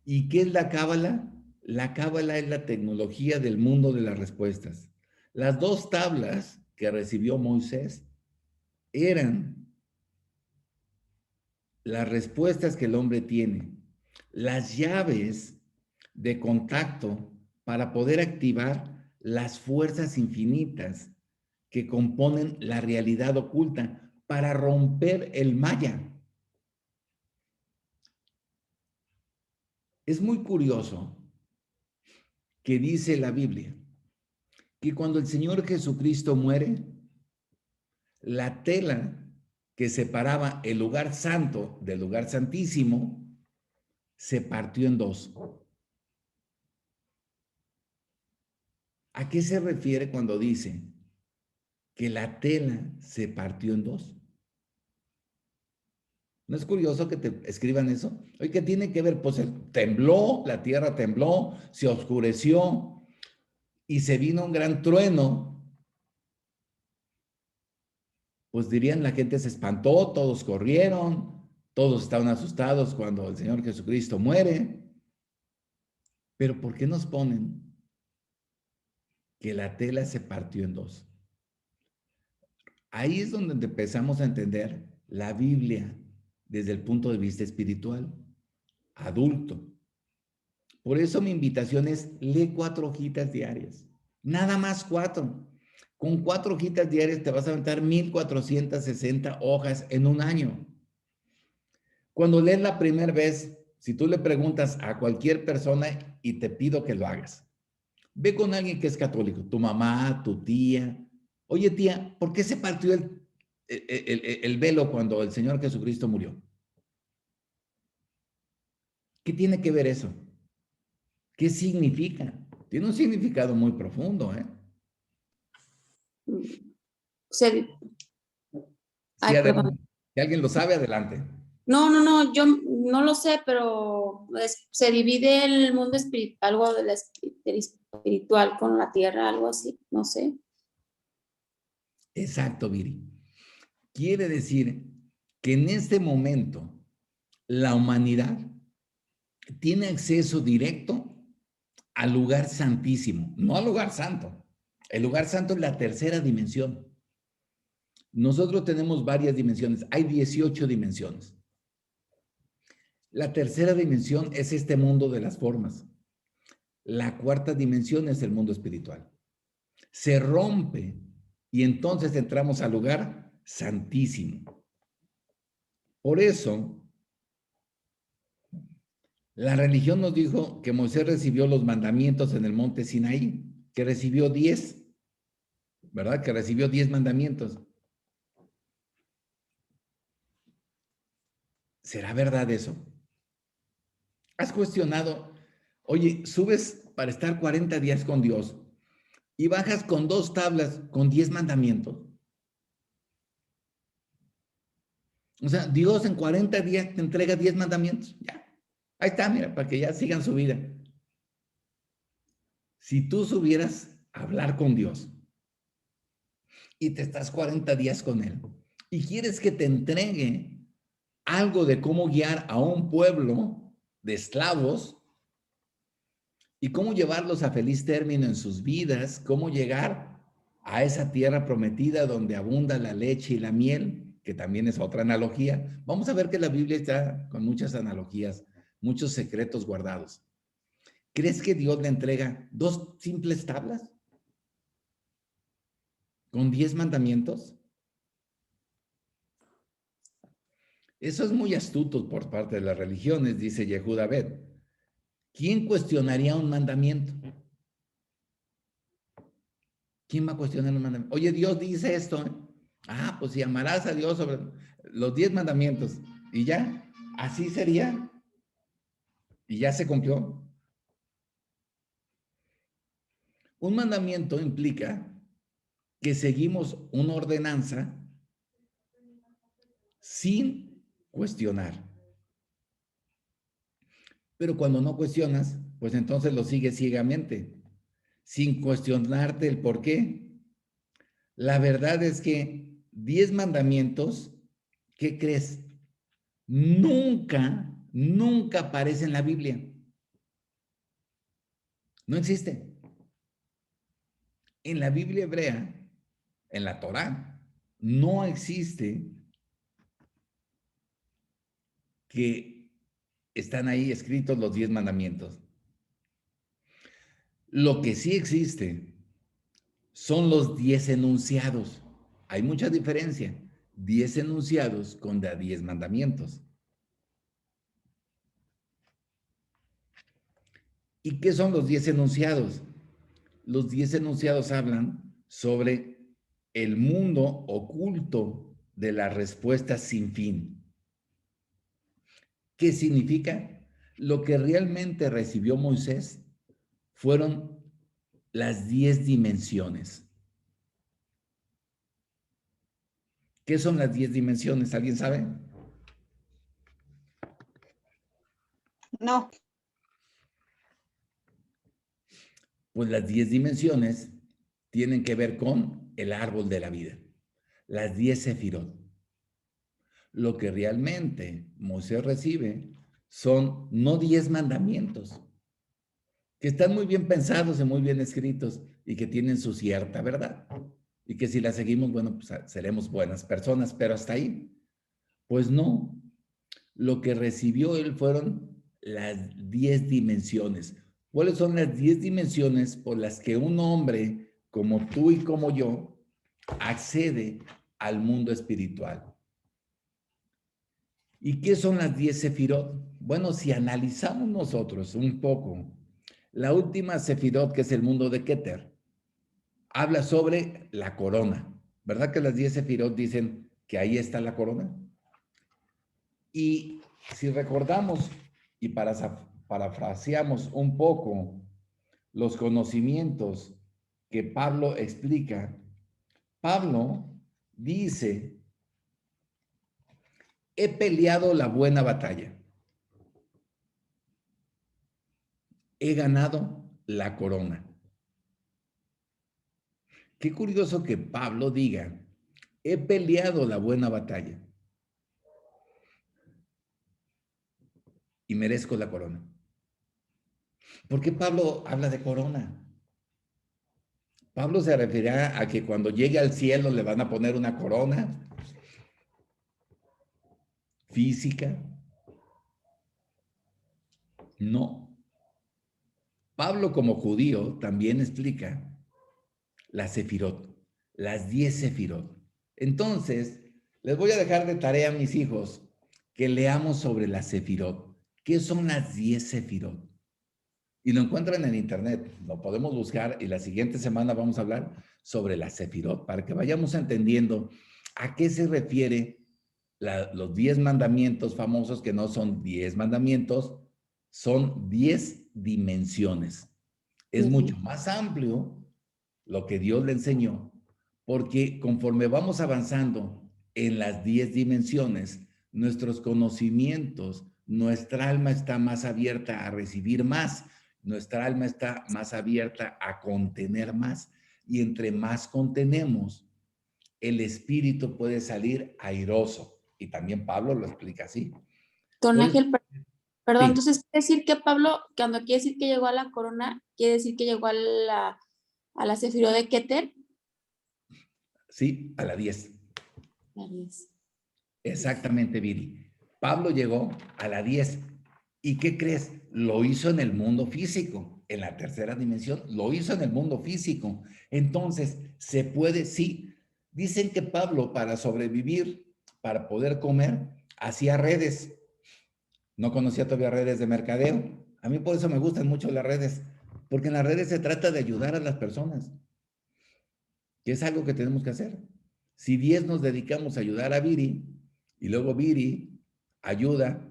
¿Y qué es la Cábala? La Cábala es la tecnología del mundo de las respuestas. Las 2 tablas que recibió Moisés eran las respuestas que el hombre tiene, las llaves de contacto para poder activar las fuerzas infinitas que componen la realidad oculta para romper el maya. Es muy curioso que dice la Biblia que cuando el Señor Jesucristo muere, la tela que separaba el lugar santo del lugar santísimo se partió en 2. ¿A qué se refiere cuando dice que la tela se partió en 2? ¿No es curioso que te escriban eso? Oye, ¿qué tiene que ver? Pues tembló, la tierra tembló, se oscureció y se vino un gran trueno. Pues dirían, la gente se espantó, todos corrieron, todos estaban asustados cuando el Señor Jesucristo muere. Pero ¿por qué nos ponen que la tela se partió en 2? Ahí es donde empezamos a entender la Biblia desde el punto de vista espiritual, adulto. Por eso mi invitación es, lee 4 hojitas diarias, nada más 4. Con 4 hojitas diarias te vas a aventar 1460 hojas en un año. Cuando lees la primera vez, si tú le preguntas a cualquier persona y te pido que lo hagas, ve con alguien que es católico, tu mamá, tu tía. Oye, tía, ¿por qué se partió el velo cuando el Señor Jesucristo murió? ¿Qué tiene que ver eso? ¿Qué significa? Tiene un significado muy profundo, ¿eh? Se- Sí, Ay, perdón. si alguien lo sabe, adelante. No, yo no lo sé, pero se divide el mundo espiritual, algo de la espiritual con la tierra, algo así, no sé. Exacto, Viri. Quiere decir que en este momento la humanidad tiene acceso directo al lugar santísimo, no al lugar santo. El lugar santo es la tercera dimensión. Nosotros tenemos varias dimensiones, hay 18 dimensiones. La tercera dimensión es este mundo de las formas. La cuarta dimensión es el mundo espiritual. Se rompe y entonces entramos al lugar santísimo. Por eso, la religión nos dijo que Moisés recibió los mandamientos en el monte Sinaí, que recibió 10, ¿verdad? Que recibió 10 mandamientos. ¿Será verdad eso? ¿Has cuestionado? Oye, subes para estar 40 días con Dios y bajas con 2 tablas con 10 mandamientos. O sea, Dios en 40 días te entrega 10 mandamientos. Ya. Ahí está, mira, para que ya sigan su vida. Si tú subieras a hablar con Dios y te estás 40 días con Él y quieres que te entregue algo de cómo guiar a un pueblo de esclavos y cómo llevarlos a feliz término en sus vidas, cómo llegar a esa tierra prometida donde abunda la leche y la miel, que también es otra analogía. Vamos a ver que la Biblia está con muchas analogías, muchos secretos guardados. ¿Crees que Dios le entrega 2 simples tablas con 10 mandamientos? Eso es muy astuto por parte de las religiones, dice Yehuda Bet. ¿Quién cuestionaría un mandamiento? ¿Quién va a cuestionar un mandamiento? Oye, Dios dice esto, ¿eh? Ah, pues si amarás a Dios sobre los 10 mandamientos y ya, así sería. Y ya se cumplió. Un mandamiento implica que seguimos una ordenanza sin cuestionar. Pero cuando no cuestionas, pues entonces lo sigues ciegamente, sin cuestionarte el por qué. La verdad es que 10 mandamientos, ¿qué crees? nunca aparece en la Biblia. No existe. En la Biblia hebrea, en la Torá, no existe que están ahí escritos los 10 mandamientos. Lo que sí existe son los 10 enunciados. Hay mucha diferencia. 10 enunciados contra 10 mandamientos. ¿Y qué son los 10 enunciados? Los 10 enunciados hablan sobre el mundo oculto de las respuestas sin fin. ¿Qué significa? Lo que realmente recibió Moisés fueron las 10 dimensiones. ¿Qué son las 10 dimensiones? ¿Alguien sabe? No, Pues las 10 dimensiones tienen que ver con el árbol de la vida, las 10 sefirot. Lo que realmente Moisés recibe son no 10 mandamientos, que están muy bien pensados y muy bien escritos y que tienen su cierta verdad. Y que si la seguimos, bueno, pues seremos buenas personas, pero hasta ahí. Pues no. Lo que recibió él fueron las 10 dimensiones. ¿Cuáles son las 10 dimensiones por las que un hombre como tú y como yo accede al mundo espiritual? ¿Y qué son las 10 sefirot? Bueno, si analizamos nosotros un poco, la última sefirot, que es el mundo de Keter, habla sobre la corona. ¿Verdad que las 10 sefirot dicen que ahí está la corona? Y si recordamos y parafraseamos un poco los conocimientos que Pablo explica, Pablo dice: he peleado la buena batalla, he ganado la corona. Qué curioso que Pablo diga: he peleado la buena batalla y merezco la corona. ¿Por qué Pablo habla de corona? Pablo se referirá a que cuando llegue al cielo le van a poner una corona física. No. Pablo, como judío, también explica la sefirot, las 10 sefirot. Entonces, les voy a dejar de tarea a mis hijos que leamos sobre la sefirot. ¿Qué son las 10 sefirot? Y lo encuentran en internet, lo podemos buscar y la siguiente semana vamos a hablar sobre la sefirot para que vayamos entendiendo a qué se refiere los 10 mandamientos famosos, que no son 10 mandamientos, son 10 dimensiones. Es mucho más amplio lo que Dios le enseñó, porque conforme vamos avanzando en las 10 dimensiones, nuestros conocimientos, nuestra alma está más abierta a recibir más, nuestra alma está más abierta a contener más, y entre más contenemos, el espíritu puede salir airoso. Y también Pablo lo explica así. Don Pues, Ángel, perdón, sí. entonces quiere decir que Pablo, cuando quiere decir que llegó a la corona, quiere decir que llegó a la Sefirot de Keter. Sí, a la 10. La 10. Exactamente, Viri. Pablo llegó a la 10. ¿Y qué crees? Lo hizo en el mundo físico, en la tercera dimensión, lo hizo en el mundo físico. Entonces, se puede, sí. Dicen que Pablo, para sobrevivir, para poder comer, hacía redes. No conocía todavía redes de mercadeo. A mí por eso me gustan mucho las redes, porque en las redes se trata de ayudar a las personas, que es algo que tenemos que hacer. Si 10 nos dedicamos a ayudar a Viri, y luego Viri ayuda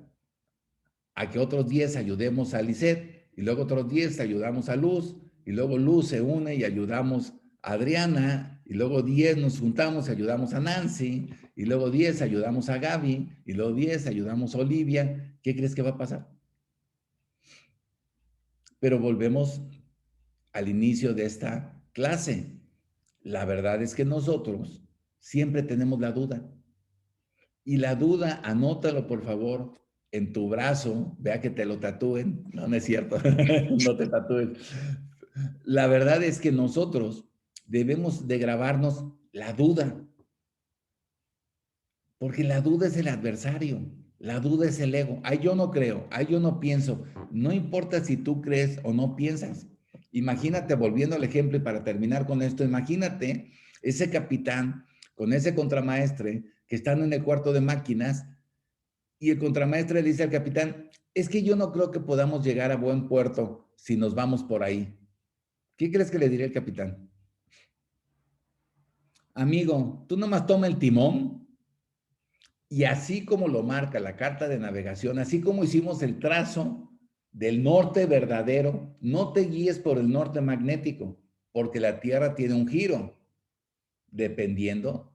a que otros 10 ayudemos a Lisette, y luego otros 10 ayudamos a Luz, y luego Luz se une y ayudamos a Adriana, y luego 10 nos juntamos y ayudamos a Nancy, y luego 10 ayudamos a Gaby, y luego 10 ayudamos a Olivia. ¿Qué crees que va a pasar? Pero volvemos al inicio de esta clase. La verdad es que nosotros siempre tenemos la duda. Y la duda, anótalo por favor en tu brazo, vea que te lo tatúen. No, no es cierto, no te tatúes. La verdad es que nosotros debemos de grabarnos la duda, porque la duda es el adversario, la duda es el ego. Ay, yo no creo, ay, yo no pienso. No importa si tú crees o no piensas. Imagínate, volviendo al ejemplo y para terminar con esto, imagínate ese capitán con ese contramaestre que están en el cuarto de máquinas y el contramaestre le dice al capitán, es que yo no creo que podamos llegar a buen puerto si nos vamos por ahí. ¿Qué crees que le diría el capitán? Amigo, tú nomás toma el timón y así como lo marca la carta de navegación, así como hicimos el trazo del norte verdadero, no te guíes por el norte magnético, porque la Tierra tiene un giro, dependiendo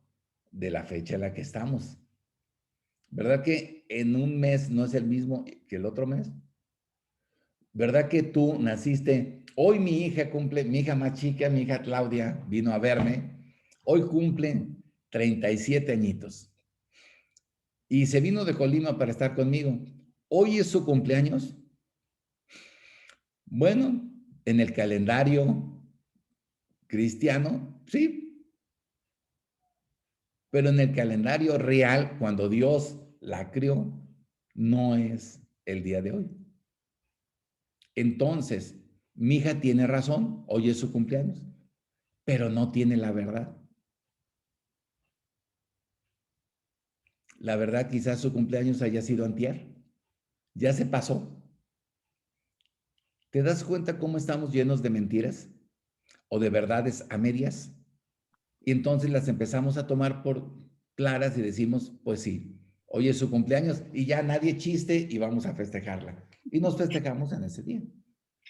de la fecha en la que estamos. ¿Verdad que en un mes no es el mismo que el otro mes? ¿Verdad que tú naciste? Hoy mi hija cumple, mi hija más chica, mi hija Claudia, vino a verme. Hoy cumple 37 añitos. Y se vino de Colima para estar conmigo. Hoy es su cumpleaños. Bueno, en el calendario cristiano, sí. Pero en el calendario real, cuando Dios la crió, no es el día de hoy. Entonces, mi hija tiene razón, hoy es su cumpleaños, pero no tiene la verdad. La verdad, quizás su cumpleaños haya sido antier. Ya se pasó. ¿Te das cuenta cómo estamos llenos de mentiras o de verdades a medias? Y entonces las empezamos a tomar por claras y decimos, pues sí, hoy es su cumpleaños y ya nadie chiste y vamos a festejarla. Y nos festejamos en ese día.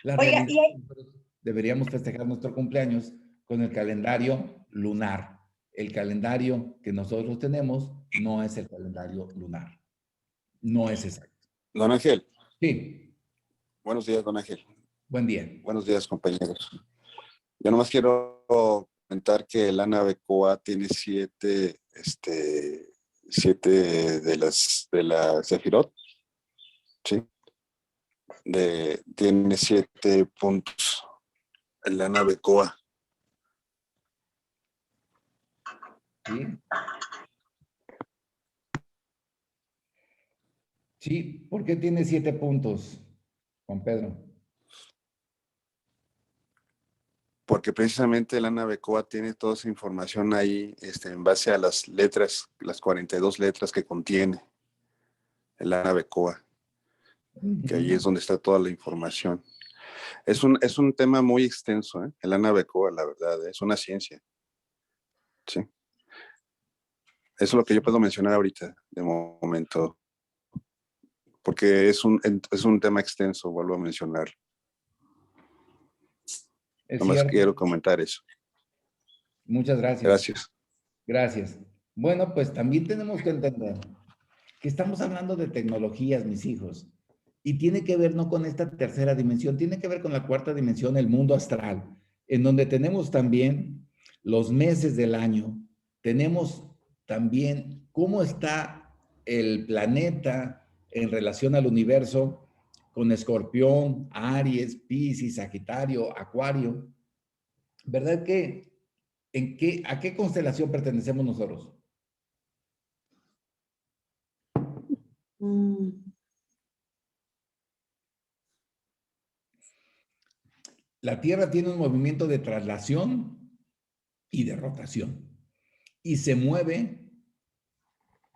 La Oiga, realidad es que deberíamos festejar nuestro cumpleaños con el calendario lunar. El calendario que nosotros tenemos no es el calendario lunar. No es exacto. Don Ángel, Sí, buenos días, don Ángel. buen día. Buenos días, compañeros. Yo nomás quiero comentar que el Ana Becoa tiene siete de la Sefirot, ¿sí? Tiene 7 puntos. El Ana Becoa. Sí. Sí, ¿por qué tiene 7 puntos, Juan Pedro? Porque precisamente el Ana Becoa tiene toda esa información ahí en base a las letras, las 42 letras que contiene el Ana Becoa, que ahí es donde está toda la información. Es un tema muy extenso, ¿eh? El Ana Becoa, la verdad, es una ciencia. Sí. Eso es lo que yo puedo mencionar ahorita, de momento, porque es un tema extenso, vuelvo a mencionar. Es Nomás cierto. quiero comentar eso. Muchas gracias. Gracias. Gracias. Bueno, pues también tenemos que entender que estamos hablando de tecnologías, mis hijos, y tiene que ver no con esta tercera dimensión, tiene que ver con la cuarta dimensión, el mundo astral, en donde tenemos también los meses del año, tenemos también cómo está el planeta en relación al universo con Escorpión, Aries, Piscis, Sagitario, Acuario. ¿Verdad que a qué constelación pertenecemos nosotros? La Tierra tiene un movimiento de traslación y de rotación y se mueve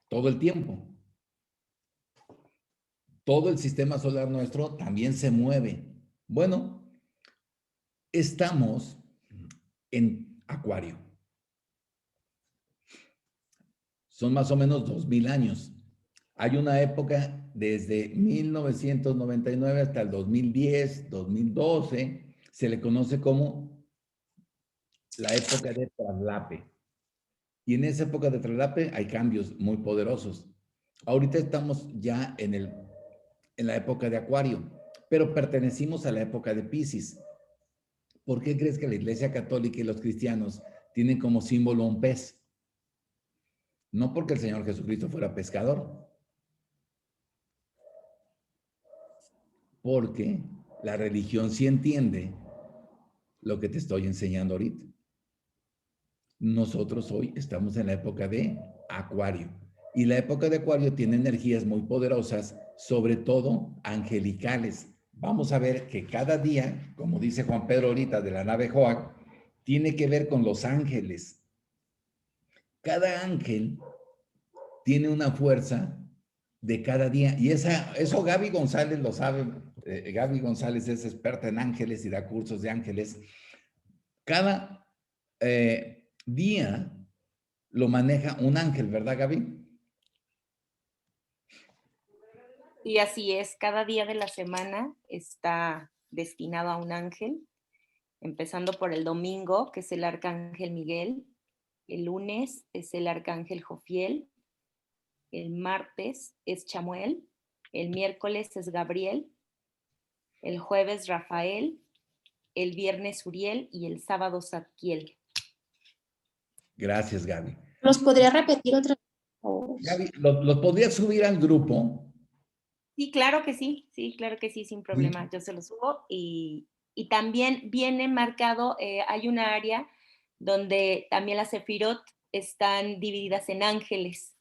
todo el tiempo. Todo el sistema solar nuestro también se mueve. Bueno, estamos en Acuario. Son más o menos 2000 años. Hay una época desde 1999 hasta el 2010, 2012, se le conoce como la época de traslape. Y en esa época de traslape hay cambios muy poderosos. Ahorita estamos ya en la época de Acuario, pero pertenecimos a la época de Piscis. ¿Por qué crees que la Iglesia Católica y los cristianos tienen como símbolo un pez? No porque el Señor Jesucristo fuera pescador. Porque la religión sí entiende lo que te estoy enseñando ahorita. Nosotros hoy estamos en la época de Acuario. Y la época de Acuario tiene energías muy poderosas, sobre todo angelicales. Vamos a ver que cada día, como dice Juan Pedro ahorita de la nave Joac, tiene que ver con los ángeles. Cada ángel tiene una fuerza de cada día. Y eso Gaby González lo sabe. Gaby González es experta en ángeles y da cursos de ángeles. Cada día lo maneja un ángel, ¿verdad, Gaby? Y así es, cada día de la semana está destinado a un ángel, empezando por el domingo, que es el arcángel Miguel, el lunes es el arcángel Jofiel, el martes es Chamuel, el miércoles es Gabriel, el jueves Rafael, el viernes Uriel y el sábado Zadkiel. Gracias, Gaby. ¿Los podría repetir otra vez? Gaby, ¿los podrías subir al grupo? Sí, claro que sí, sin problema, yo se los subo y también viene marcado, hay una área donde también las sefirot están divididas en ángeles.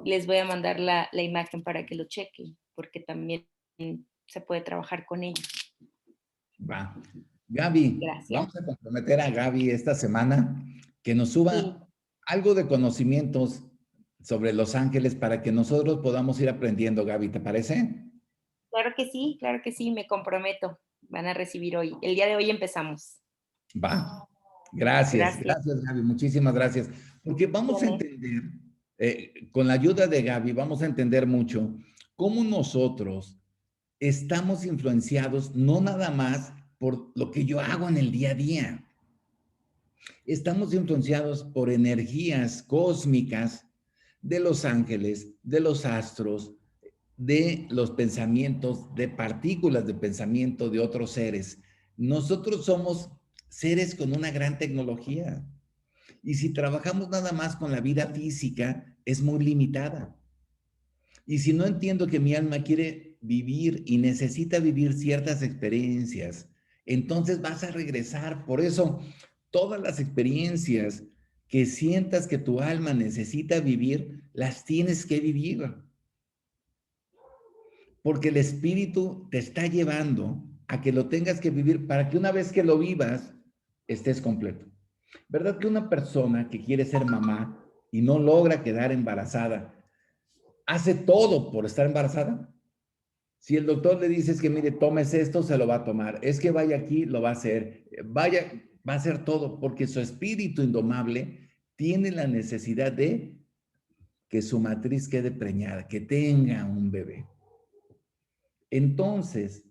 Les voy a mandar la imagen para que lo chequen, porque también se puede trabajar con ellos. Va. Gaby, Gracias. vamos a comprometer a Gaby esta semana que nos suba Sí. algo de conocimientos sobre los ángeles para que nosotros podamos ir aprendiendo, Gaby, ¿te parece? Claro que sí, me comprometo. Van a recibir hoy. El día de hoy empezamos. Va. Gracias, Gaby, muchísimas gracias. Porque vamos a entender, con la ayuda de Gaby, vamos a entender mucho cómo nosotros estamos influenciados no nada más por lo que yo hago en el día a día. Estamos influenciados por energías cósmicas de los ángeles, de los astros, de los pensamientos, de partículas de pensamiento de otros seres. Nosotros somos seres con una gran tecnología. Y si trabajamos nada más con la vida física, es muy limitada. Y si no entiendo que mi alma quiere vivir y necesita vivir ciertas experiencias, entonces vas a regresar. Por eso, todas las experiencias que sientas que tu alma necesita vivir, las tienes que vivir. Porque el espíritu te está llevando a que lo tengas que vivir para que una vez que lo vivas, estés completo. ¿Verdad que una persona que quiere ser mamá y no logra quedar embarazada, hace todo por estar embarazada? Si el doctor le dice que, mire, tomes esto, se lo va a tomar. Es que vaya aquí, lo va a hacer. Vaya, va a hacer todo porque su espíritu indomable tiene la necesidad de que su matriz quede preñada, que tenga un bebé. Entonces,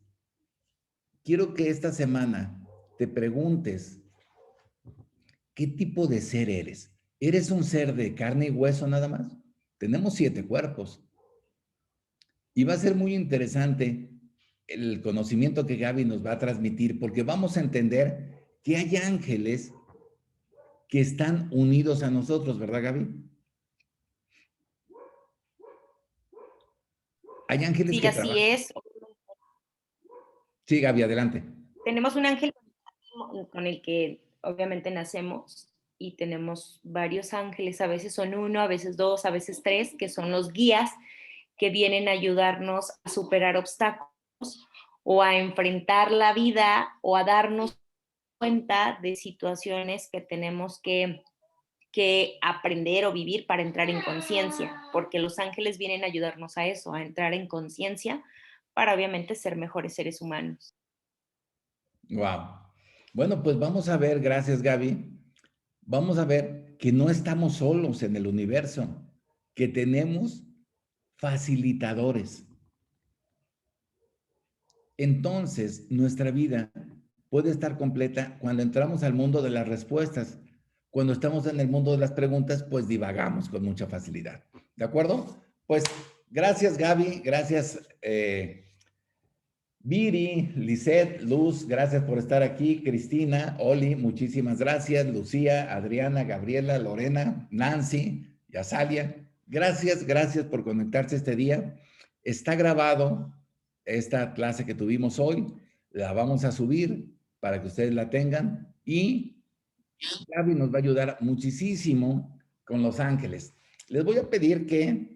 quiero que esta semana te preguntes, ¿qué tipo de ser eres? ¿Eres un ser de carne y hueso nada más? Tenemos 7 cuerpos. Y va a ser muy interesante el conocimiento que Gaby nos va a transmitir, porque vamos a entender que hay ángeles que están unidos a nosotros, ¿verdad, Gaby? Hay ángeles Sí, que así trabajan. es. Sí, Gaby, adelante. Tenemos un ángel con el que obviamente nacemos y tenemos varios ángeles, a veces son 1, a veces 2, a veces 3, que son los guías que vienen a ayudarnos a superar obstáculos o a enfrentar la vida o a darnos cuenta de situaciones que tenemos que aprender o vivir para entrar en conciencia, porque los ángeles vienen a ayudarnos a eso, a entrar en conciencia para obviamente ser mejores seres humanos. Wow. Bueno, pues vamos a ver, gracias Gaby, vamos a ver que no estamos solos en el universo, que tenemos facilitadores. Entonces, nuestra vida puede estar completa cuando entramos al mundo de las respuestas. Cuando estamos en el mundo de las preguntas, pues divagamos con mucha facilidad. ¿De acuerdo? Pues gracias Gaby, gracias Viri, Lisette, Luz, gracias por estar aquí. Cristina, Oli, muchísimas gracias. Lucía, Adriana, Gabriela, Lorena, Nancy, y Azalia. Gracias por conectarse este día. Está grabado esta clase que tuvimos hoy. La vamos a subir para que ustedes la tengan y Gaby nos va a ayudar muchísimo con los ángeles. Les voy a pedir que